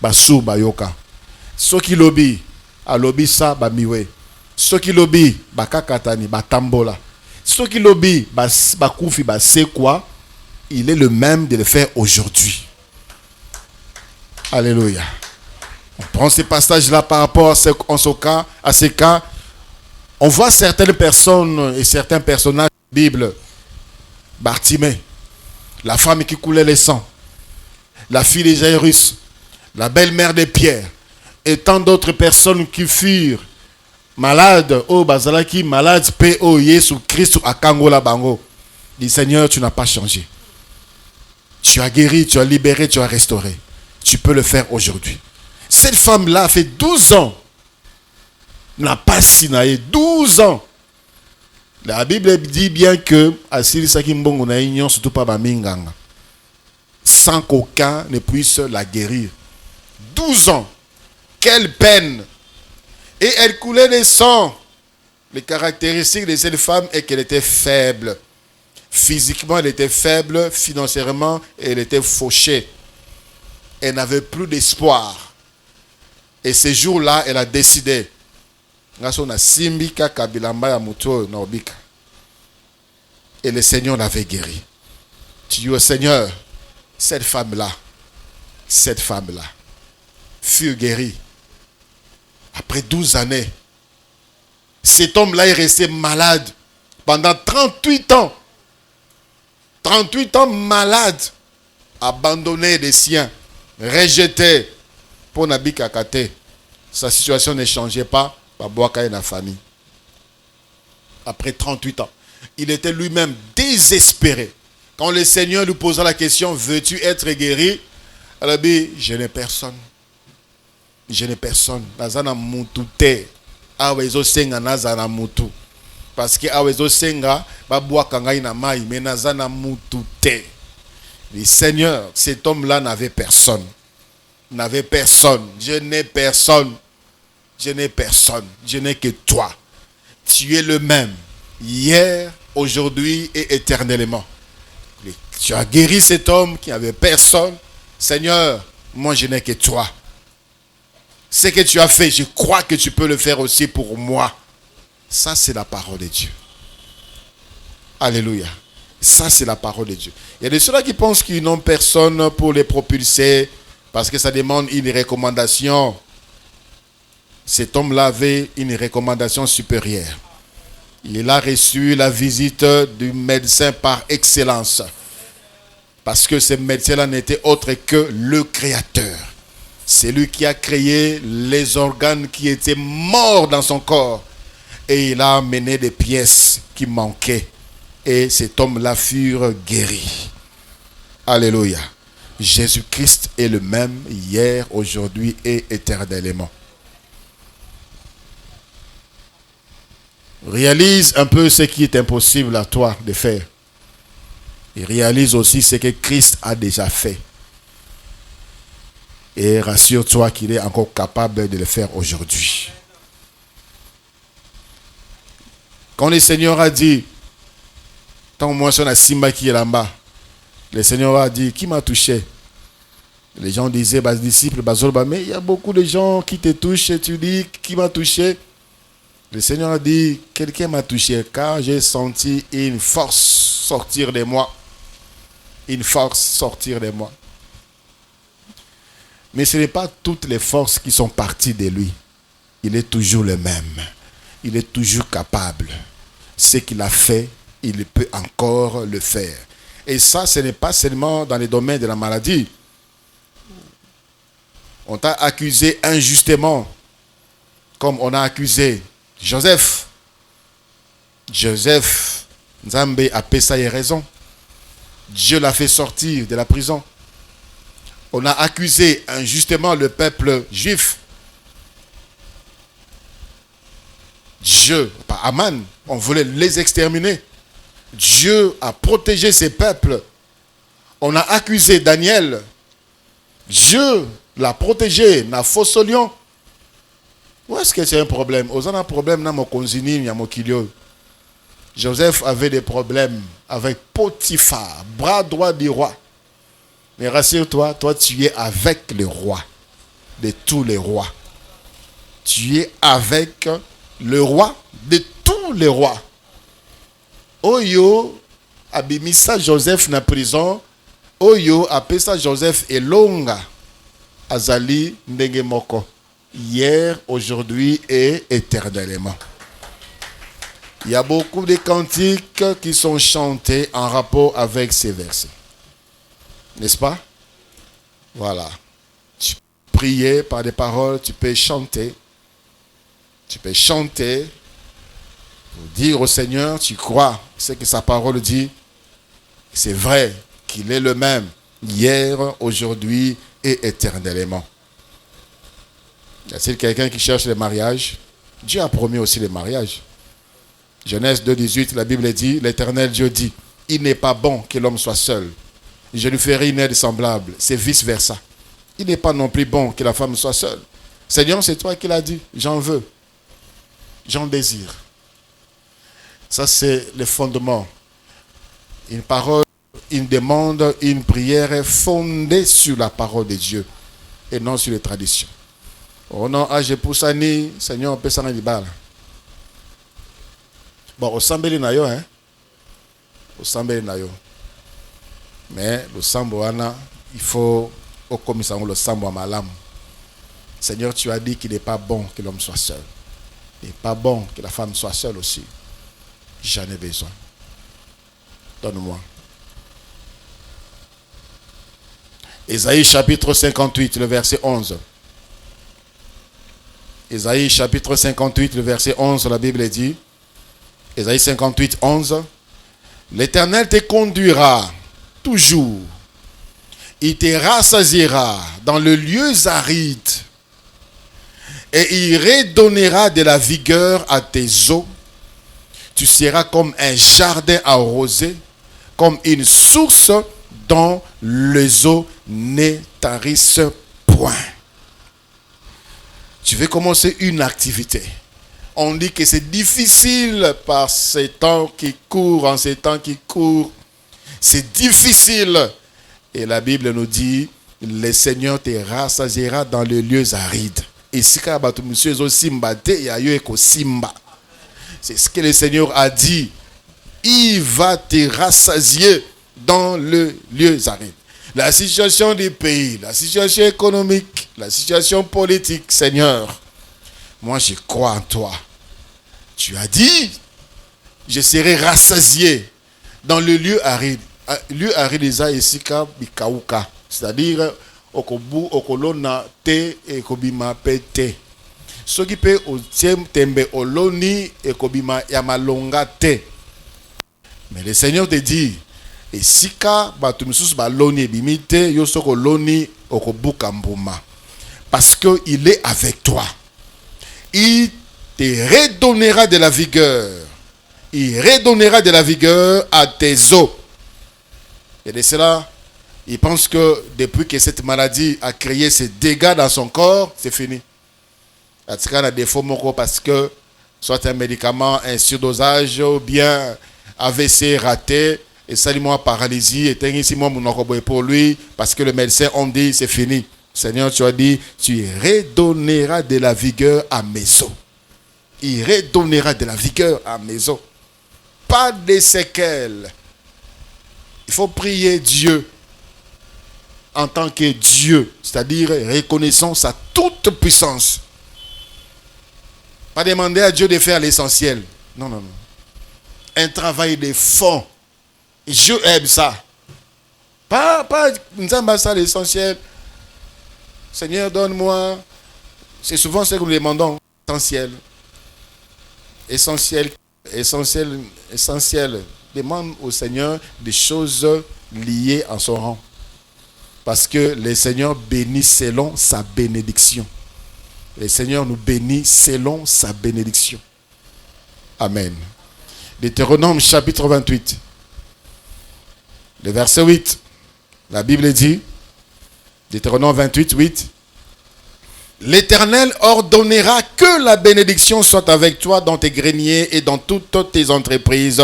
basou bayoka. Ceux qui lobby, a lobby sa bamiwe. Ceux qui lobby, bakakatani, batambola. Ceux qui lobby, bakoufi, basekwa. Il est le même de le faire aujourd'hui. Alléluia. On prend ces passages-là par rapport à ces cas. On voit certaines personnes et certains personnages de la Bible. Bartimée, la femme qui coulait le sang, la fille de Jairus, la belle-mère de Pierre, et tant d'autres personnes qui furent malades, oh bazalaki malade, pe oh Jésus Christ à Kangola Bango. Dit Seigneur, tu n'as pas changé. Tu as guéri, tu as libéré, tu as restauré. Tu peux le faire aujourd'hui. Cette femme-là a fait 12 ans. N'a pas sinaï 12 ans. La Bible dit bien que surtout pas Baminganga, sans qu'aucun ne puisse la guérir. 12 ans. Quelle peine. Et elle coulait le sang. Les caractéristiques de cette femme est qu'elle était faible. Physiquement, elle était faible. Financièrement, elle était fauchée. Elle n'avait plus d'espoir. Et ce jour-là, elle a décidé. Et le Seigneur l'avait guéri. Tu dis au Seigneur, cette femme-là fut guérie. Après 12 années, cet homme-là est resté malade pendant 38 ans. 38 ans malade, abandonné des siens, rejeté pour Nabi Kakate. Sa situation ne changeait pas. La famille. Après 38 ans, il était lui-même désespéré. Quand le Seigneur lui posa la question, veux-tu être guéri? Elle a dit, je n'ai personne. Je n'ai personne. Nazana mutu te. Awezo senga nazana mutu. Parce que awezo senga babwa kangai na mai, mais nazana mutu te. Le Seigneur, cet homme-là n'avait personne. N'avait personne. Je n'ai personne. Je n'ai personne, je n'ai que toi. Tu es le même, hier, aujourd'hui et éternellement. Tu as guéri cet homme qui n'avait personne. Seigneur, moi je n'ai que toi. Ce que tu as fait, je crois que tu peux le faire aussi pour moi. Ça, c'est la parole de Dieu. Alléluia. Ça, c'est la parole de Dieu. Il y a de ceux-là qui pensent qu'ils n'ont personne pour les propulser parce que ça demande une recommandation. Cet homme-là avait une recommandation supérieure. Il a reçu la visite du médecin par excellence. Parce que ce médecin-là n'était autre que le Créateur. C'est lui qui a créé les organes qui étaient morts dans son corps. Et il a amené des pièces qui manquaient. Et cet homme-là furent guéris. Alléluia. Jésus-Christ est le même hier, aujourd'hui et éternellement. Réalise un peu ce qui est impossible à toi de faire. Et réalise aussi ce que Christ a déjà fait. Et rassure-toi qu'il est encore capable de le faire aujourd'hui. Quand le Seigneur a dit, tant moi sur la Simba qui est là-bas, le Seigneur a dit, qui m'a touché? Les gens disaient, disciples, mais il y a beaucoup de gens qui te touchent et tu dis, qui m'a touché? Le Seigneur a dit, quelqu'un m'a touché car j'ai senti une force sortir de moi. Une force sortir de moi. Mais ce n'est pas toutes les forces qui sont parties de lui. Il est toujours le même. Il est toujours capable. Ce qu'il a fait, il peut encore le faire. Et ça, ce n'est pas seulement dans les domaines de la maladie. On t'a accusé injustement, comme on a accusé Joseph. Joseph, Nzambe a payé raison. Dieu l'a fait sortir de la prison. On a accusé injustement le peuple juif. Dieu, par Aman, on voulait les exterminer. Dieu a protégé ses peuples. On a accusé Daniel. Dieu l'a protégé. N'a fausse lion. Où est-ce que c'est un problème? Aux un problème dans mon conzini, mon kilio. Joseph avait des problèmes avec Potiphar, bras droit du roi. Mais rassure-toi, toi tu es avec le roi de tous les rois. Tu es avec le roi de tous les rois. Oyo abimisa Joseph na prison. Oyo apesa Joseph elonga azali ndenge moko. Hier, aujourd'hui et éternellement. Il y a beaucoup de cantiques qui sont chantés en rapport avec ces versets. N'est-ce pas? Voilà. Tu peux prier par des paroles, tu peux chanter. Tu peux chanter pour dire au Seigneur, tu crois ce que sa parole dit. C'est vrai qu'il est le même hier, aujourd'hui et éternellement. Y a-t-il quelqu'un qui cherche le mariage? Dieu a promis aussi le mariage. Genèse 2,18, la Bible dit, l'Éternel Dieu dit, il n'est pas bon que l'homme soit seul. Je lui ferai une aide semblable. C'est vice-versa. Il n'est pas non plus bon que la femme soit seule. Seigneur, c'est toi qui l'as dit. J'en veux. J'en désire. Ça, c'est le fondement. Une parole, une demande, une prière fondée sur la parole de Dieu et non sur les traditions. Oh non, je pousse à ni, Seigneur, on peut s'en aller bas. Bon, au sambeli na yo, hein? Au sambeli na yo. Mais le sambo ana, il faut au commissaire le sambo à malam. Seigneur, tu as dit qu'il n'est pas bon que l'homme soit seul. Il n'est pas bon que la femme soit seule aussi. J'en ai besoin. Donne-moi. Ésaïe chapitre 58, le verset 11. Ésaïe chapitre 58, le verset 11, la Bible dit, Ésaïe 58, 11, l'Éternel te conduira toujours. Il te rassasiera dans le lieu aride et il redonnera de la vigueur à tes eaux. Tu seras comme un jardin arrosé, comme une source dont les eaux ne tarissent point. Tu veux commencer une activité. On dit que c'est difficile par ces temps qui courent, en ces temps qui courent. C'est difficile. Et la Bible nous dit, le Seigneur te rassasiera dans les lieux arides. Et si c'est ce que le Seigneur a dit. Il va te rassasier dans le lieu aride. La situation du pays, la situation économique, la situation politique, Seigneur, moi je crois en toi. Tu as dit, je serai rassasié dans le lieu aride. Lieu aride isika bikauka, c'est-à-dire okobu okolona te ekobima pete. Ce qui peut au tembe oloni ekobima yamalonga te. Mais le Seigneur te dit, et sika batumsus baloni ebimite yosoko loni okobuka mbuma, parce que il est avec toi. Il te redonnera de la vigueur. Il redonnera de la vigueur à tes os. Et de cela, il pense que depuis que cette maladie a créé ces dégâts dans son corps, c'est fini. En tout cas, il y a des défauts parce que soit un médicament, un surdosage, ou bien AVC raté, et salut-moi paralysie, et tenez-moi pour lui, parce que le médecin on dit c'est fini. Seigneur, tu as dit, tu redonneras de la vigueur à mes os. Il redonnera de la vigueur à la maison. Pas de séquelles. Il faut prier Dieu en tant que Dieu, c'est-à-dire reconnaissant sa toute puissance. Pas demander à Dieu de faire l'essentiel. Non, non, non. Un travail de fond. Je aime ça. Pas ça l'essentiel. Seigneur, donne-moi. C'est souvent ce que nous demandons. Essentiel. Demande au Seigneur des choses liées à son rang. Parce que le Seigneur bénit selon sa bénédiction. Le Seigneur nous bénit selon sa bénédiction. Amen. Deutéronome chapitre 28. Le verset 8. La Bible dit, Deutéronome 28, 8. L'Éternel ordonnera que la bénédiction soit avec toi dans tes greniers et dans toutes tes entreprises.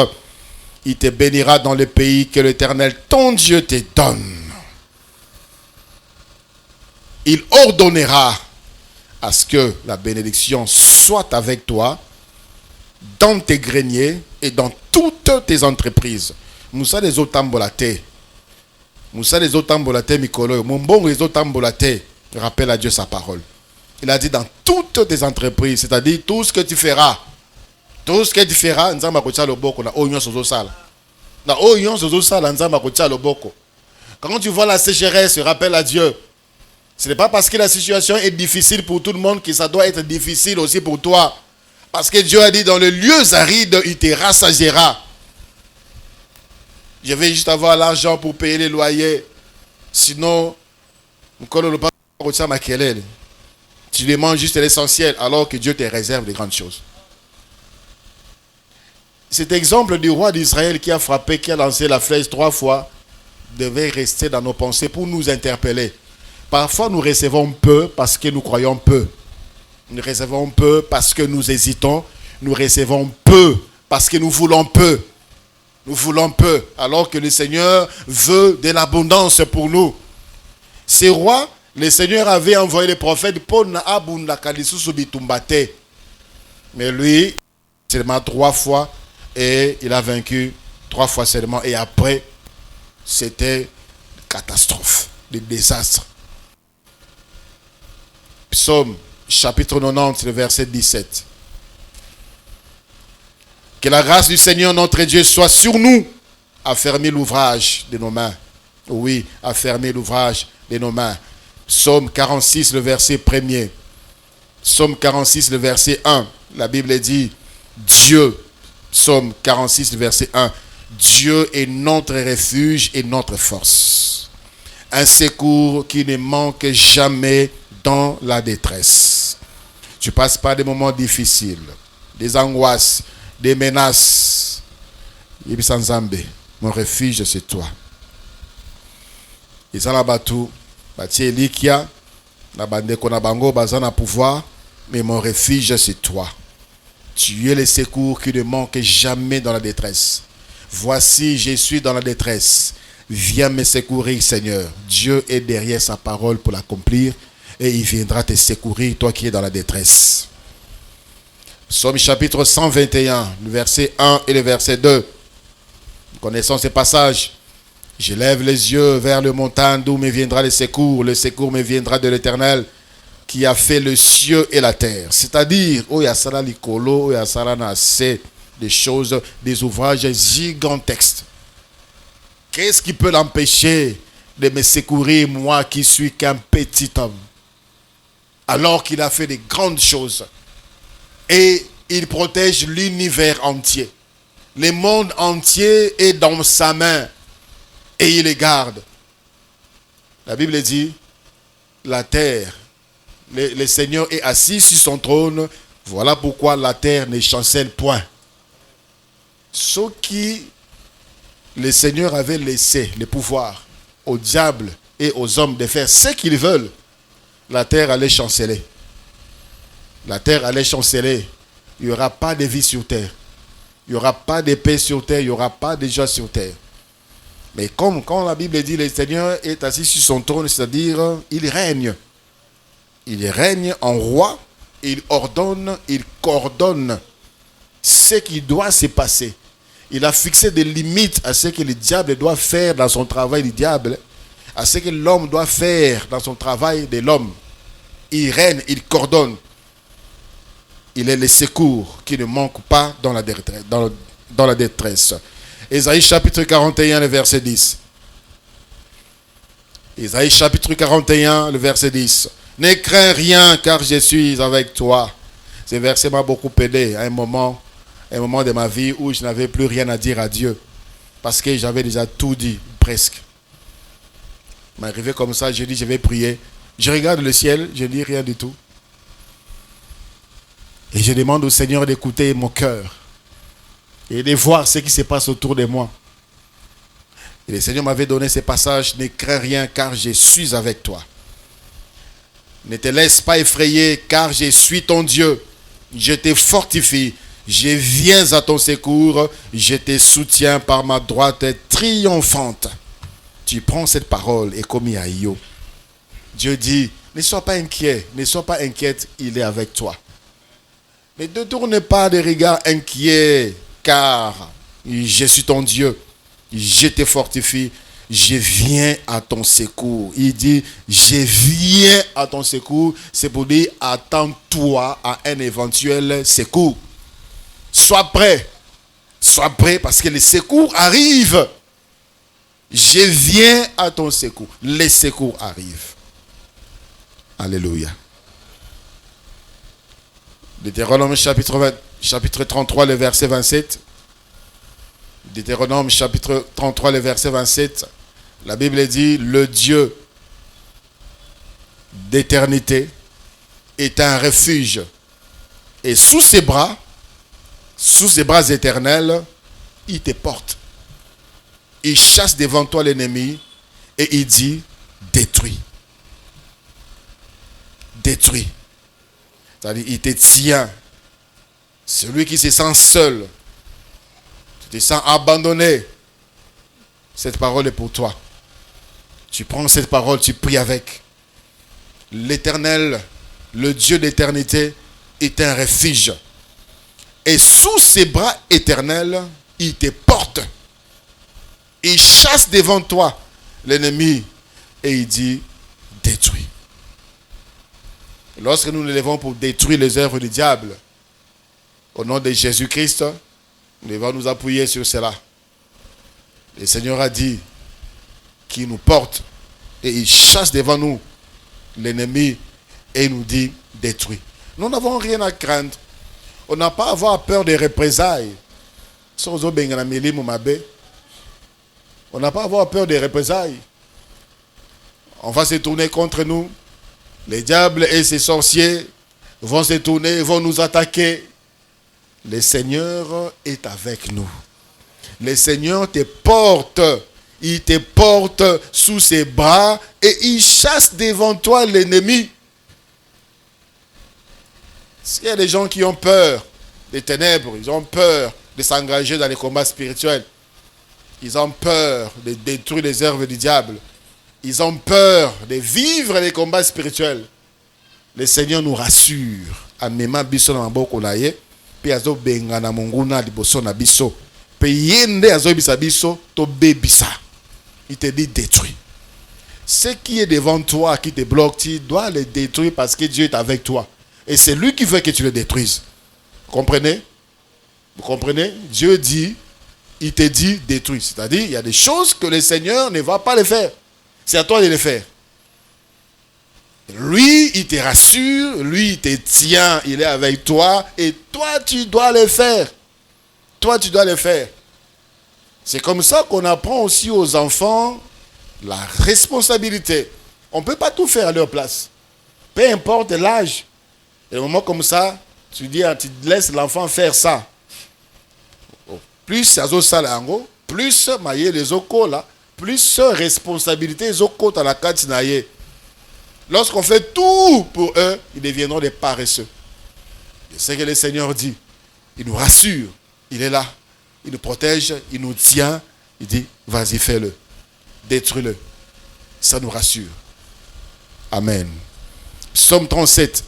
Il te bénira dans le pays que l'Éternel, ton Dieu, te donne. Il ordonnera à ce que la bénédiction soit avec toi dans tes greniers et dans toutes tes entreprises. Moussa les otambolate. Moussa les otambolate mikolo. Mon bon les otambolate. Rappelle à Dieu sa parole. Il a dit dans toutes tes entreprises, c'est-à-dire tout ce que tu feras. Tout ce que tu feras, nzamba kocha loboko na oyon sozo sala. Na oyon sozo sala nzamba kocha loboko. Quand tu vois la sécheresse, rappelle à Dieu. Ce n'est pas parce que la situation est difficile pour tout le monde que ça doit être difficile aussi pour toi. Parce que Dieu a dit dans le lieu aride, il te rassasiera. Je vais juste avoir l'argent pour payer les loyers. Sinon, tu demandes juste l'essentiel alors que Dieu te réserve de grandes choses. Cet exemple du roi d'Israël qui a frappé, qui a lancé la flèche 3 fois, devait rester dans nos pensées pour nous interpeller. Parfois, nous recevons peu parce que nous croyons peu. Nous recevons peu parce que nous hésitons. Nous recevons peu parce que nous voulons peu. Nous voulons peu, alors que le Seigneur veut de l'abondance pour nous. Ces rois, le Seigneur avait envoyé les prophètes pour n'abunda kalisusu bitumbate. Mais lui, seulement 3 fois, et il a vaincu 3 fois seulement. Et après, c'était catastrophe, des désastres. Psaume chapitre 90, le verset 17. Que la grâce du Seigneur notre Dieu soit sur nous. Affermir l'ouvrage de nos mains. Oui, affermir l'ouvrage de nos mains. Psaume 46, le verset 1er. Psaume 46, le verset 1. La Bible dit, Dieu, Psaume 46, le verset 1. Dieu est notre refuge et notre force. Un secours qui ne manque jamais dans la détresse. Tu passes par des moments difficiles, des angoisses, des menaces. Mon refuge, c'est toi. Ils ont la batou, batie likia, la bande qu'on a bango, bazana pouvoir, mais mon refuge, c'est toi. Tu es le secours qui ne manque jamais dans la détresse. Voici, je suis dans la détresse. Viens me secourir, Seigneur. Dieu est derrière sa parole pour l'accomplir. Et il viendra te secourir, toi qui es dans la détresse. Psaume chapitre 121, le verset 1 et le verset 2. Nous connaissons ces passages. Je lève les yeux vers le montagne d'où me viendra le secours. Le secours me viendra de l'Éternel qui a fait le ciel et la terre. C'est-à-dire, des choses, des ouvrages gigantesques. Qu'est-ce qui peut l'empêcher de me secourir, moi qui suis qu'un petit homme? Alors qu'il a fait de grandes choses. Et il protège l'univers entier. Le monde entier est dans sa main. Et il les garde. La Bible dit, la terre, le Seigneur est assis sur son trône. Voilà pourquoi la terre ne chancelle point. Ce qui, le Seigneur avait laissé le pouvoir au diable et aux hommes de faire ce qu'ils veulent, la terre allait chanceler. La terre allait chanceler. Il n'y aura pas de vie sur terre. Il n'y aura pas de paix sur terre. Il n'y aura pas de joie sur terre. Mais comme quand la Bible dit le Seigneur est assis sur son trône, c'est-à-dire il règne. Il règne en roi il ordonne, il coordonne ce qui doit se passer. Il a fixé des limites à ce que le diable doit faire dans son travail du diable, à ce que l'homme doit faire dans son travail de l'homme. Il règne, il coordonne. Il est le secours qui ne manque pas dans la détresse. Ésaïe chapitre 41, le verset 10. Ésaïe chapitre 41, le verset 10. Ne crains rien car je suis avec toi. Ce verset m'a beaucoup aidé à un moment de ma vie où je n'avais plus rien à dire à Dieu. Parce que j'avais déjà tout dit, presque. Il m'est arrivé comme ça, je dis je vais prier. Je regarde le ciel, je ne dis rien du tout. Et je demande au Seigneur d'écouter mon cœur et de voir ce qui se passe autour de moi. Et le Seigneur m'avait donné ce passage, ne crains rien car je suis avec toi. Ne te laisse pas effrayer car je suis ton Dieu. Je te fortifie, je viens à ton secours, je te soutiens par ma droite triomphante. Tu prends cette parole et comme Yaïo, Dieu dit, ne sois pas inquiet, ne sois pas inquiète, il est avec toi. Ne te tourne pas de regard inquiet, car je suis ton Dieu. Je te fortifie, je viens à ton secours. Il dit, je viens à ton secours. C'est pour dire, attends-toi à un éventuel secours. Sois prêt parce que le secours arrive. Je viens à ton secours. Les secours arrivent. Alléluia. Deutéronome chapitre 33, le verset 27. Deutéronome chapitre 33, le verset 27. La Bible dit, le Dieu d'éternité est un refuge. Et sous ses bras éternels, il te porte. Il chasse devant toi l'ennemi et il dit, détruis. Détruis. C'est-à-dire, il te tient. Celui qui se sent seul, tu te sens abandonné, cette parole est pour toi. Tu prends cette parole, tu pries avec. L'Éternel, le Dieu d'éternité, est un refuge. Et sous ses bras éternels, il te porte. Il chasse devant toi l'ennemi et il dit, détruis. Lorsque nous nous levons pour détruire les œuvres du diable, au nom de Jésus-Christ, nous devons nous appuyer sur cela. Le Seigneur a dit qu'il nous porte et il chasse devant nous l'ennemi et il nous dit détruis. Nous n'avons rien à craindre. On n'a pas à avoir peur des représailles. On n'a pas à avoir peur des représailles. On va se tourner contre nous. Les diables et ses sorciers vont se tourner, vont nous attaquer. Le Seigneur est avec nous. Le Seigneur te porte. Il te porte sous ses bras et il chasse devant toi l'ennemi. S'il y a des gens qui ont peur des ténèbres, ils ont peur de s'engager dans les combats spirituels. Ils ont peur de détruire les œuvres du diable. Ils ont peur de vivre les combats spirituels. Le Seigneur nous rassure. Amema biso na maboko na ye, pe azo benga na monguna liboso na biso. Pe yende azo bisa biso to bebisa. Il te dit détruis. Ce qui est devant toi qui te bloque, tu dois le détruire parce que Dieu est avec toi. Et c'est lui qui veut que tu le détruises. Vous comprenez? Vous comprenez? Dieu dit, il te dit détruis. C'est-à-dire, il y a des choses que le Seigneur ne va pas les faire. C'est à toi de les faire. Lui, il te rassure, lui, il te tient, il est avec toi, et toi, tu dois les faire. Toi, tu dois les faire. C'est comme ça qu'on apprend aussi aux enfants la responsabilité. On ne peut pas tout faire à leur place. Peu importe l'âge. Et au moment comme ça, tu dis, tu laisses l'enfant faire ça. Plus ça plus mailler les oko là, plus responsabilité les oko à la katinaye. Lorsqu'on fait tout pour eux, ils deviendront des paresseux. C'est ce que le Seigneur dit. Il nous rassure. Il est là. Il nous protège. Il nous tient. Il dit, vas-y, fais-le. Détruis-le. Ça nous rassure. Amen. Psaume 37.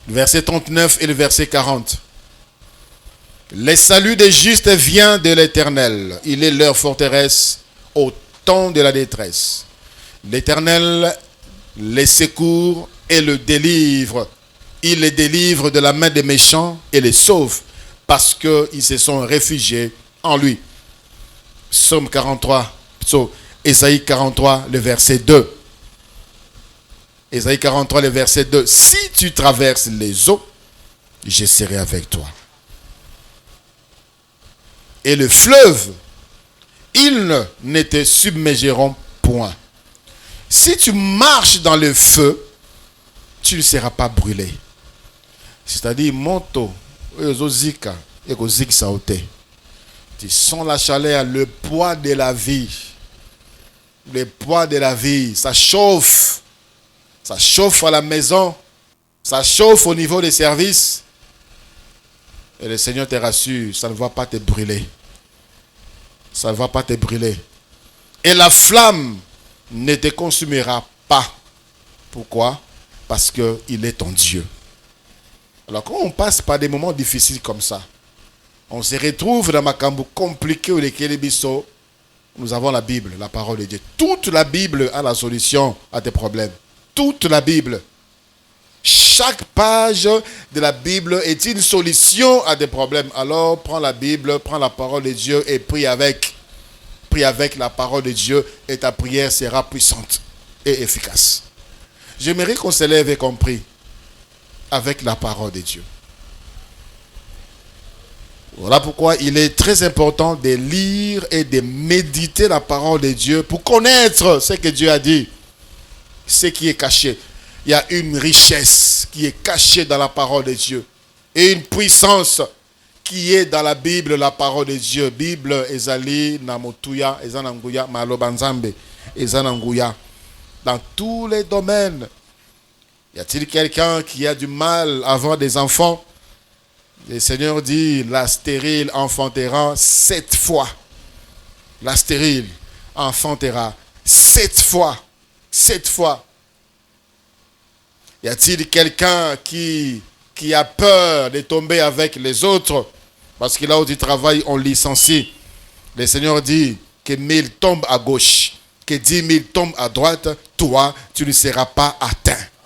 Le verset 39 et le verset 40. Le salut des justes vient de l'Éternel. Il est leur forteresse au temps de la détresse. L'Éternel les secourt et le délivre. Il les délivre de la main des méchants et les sauve parce qu'ils se sont réfugiés en lui. Psaume 43, Ésaïe 43, le verset 2. Ésaïe 43, le verset 2. Si tu traverses les eaux, je serai avec toi. Et le fleuve, ils ne te submergeront point. Si tu marches dans le feu, tu ne seras pas brûlé. C'est-à-dire, monto, zika, tu sens la chaleur, le poids de la vie. Le poids de la vie, ça chauffe. Ça chauffe à la maison. Ça chauffe au niveau des services. Et le Seigneur te rassure, ça ne va pas te brûler. Ça ne va pas te brûler. Et la flamme ne te consumera pas. Pourquoi? Parce qu'il est ton Dieu. Alors quand on passe par des moments difficiles comme ça, on se retrouve dans Makambu compliqué ou les Kélébiso, nous avons la Bible, la parole de Dieu. Toute la Bible a la solution à tes problèmes. Toute la Bible. Chaque page de la Bible est une solution à des problèmes. Alors prends la Bible, prends la parole de Dieu et prie avec. Prie avec la parole de Dieu et ta prière sera puissante et efficace. J'aimerais qu'on se lève et qu'on prie avec la parole de Dieu. Voilà pourquoi il est très important de lire et de méditer la parole de Dieu pour connaître ce que Dieu a dit, ce qui est caché. Il y a une richesse qui est cachée dans la parole de Dieu et une puissance qui est dans la Bible, la parole de Dieu. Bible, Ezali, Namotuya, Ezananguya, Malobanzambe, Ezananguya. Dans tous les domaines. Y a-t-il quelqu'un qui a du mal à avoir des enfants? Le Seigneur dit, la stérile enfantera 7 fois. La stérile enfantera 7 fois. 7 fois. Y a-t-il quelqu'un qui a peur de tomber avec les autres? Parce que là où tu travailles, on licencie. Le Seigneur dit que 1000 tombent à gauche, que 10 000 tombent à droite. Toi, tu ne seras pas atteint.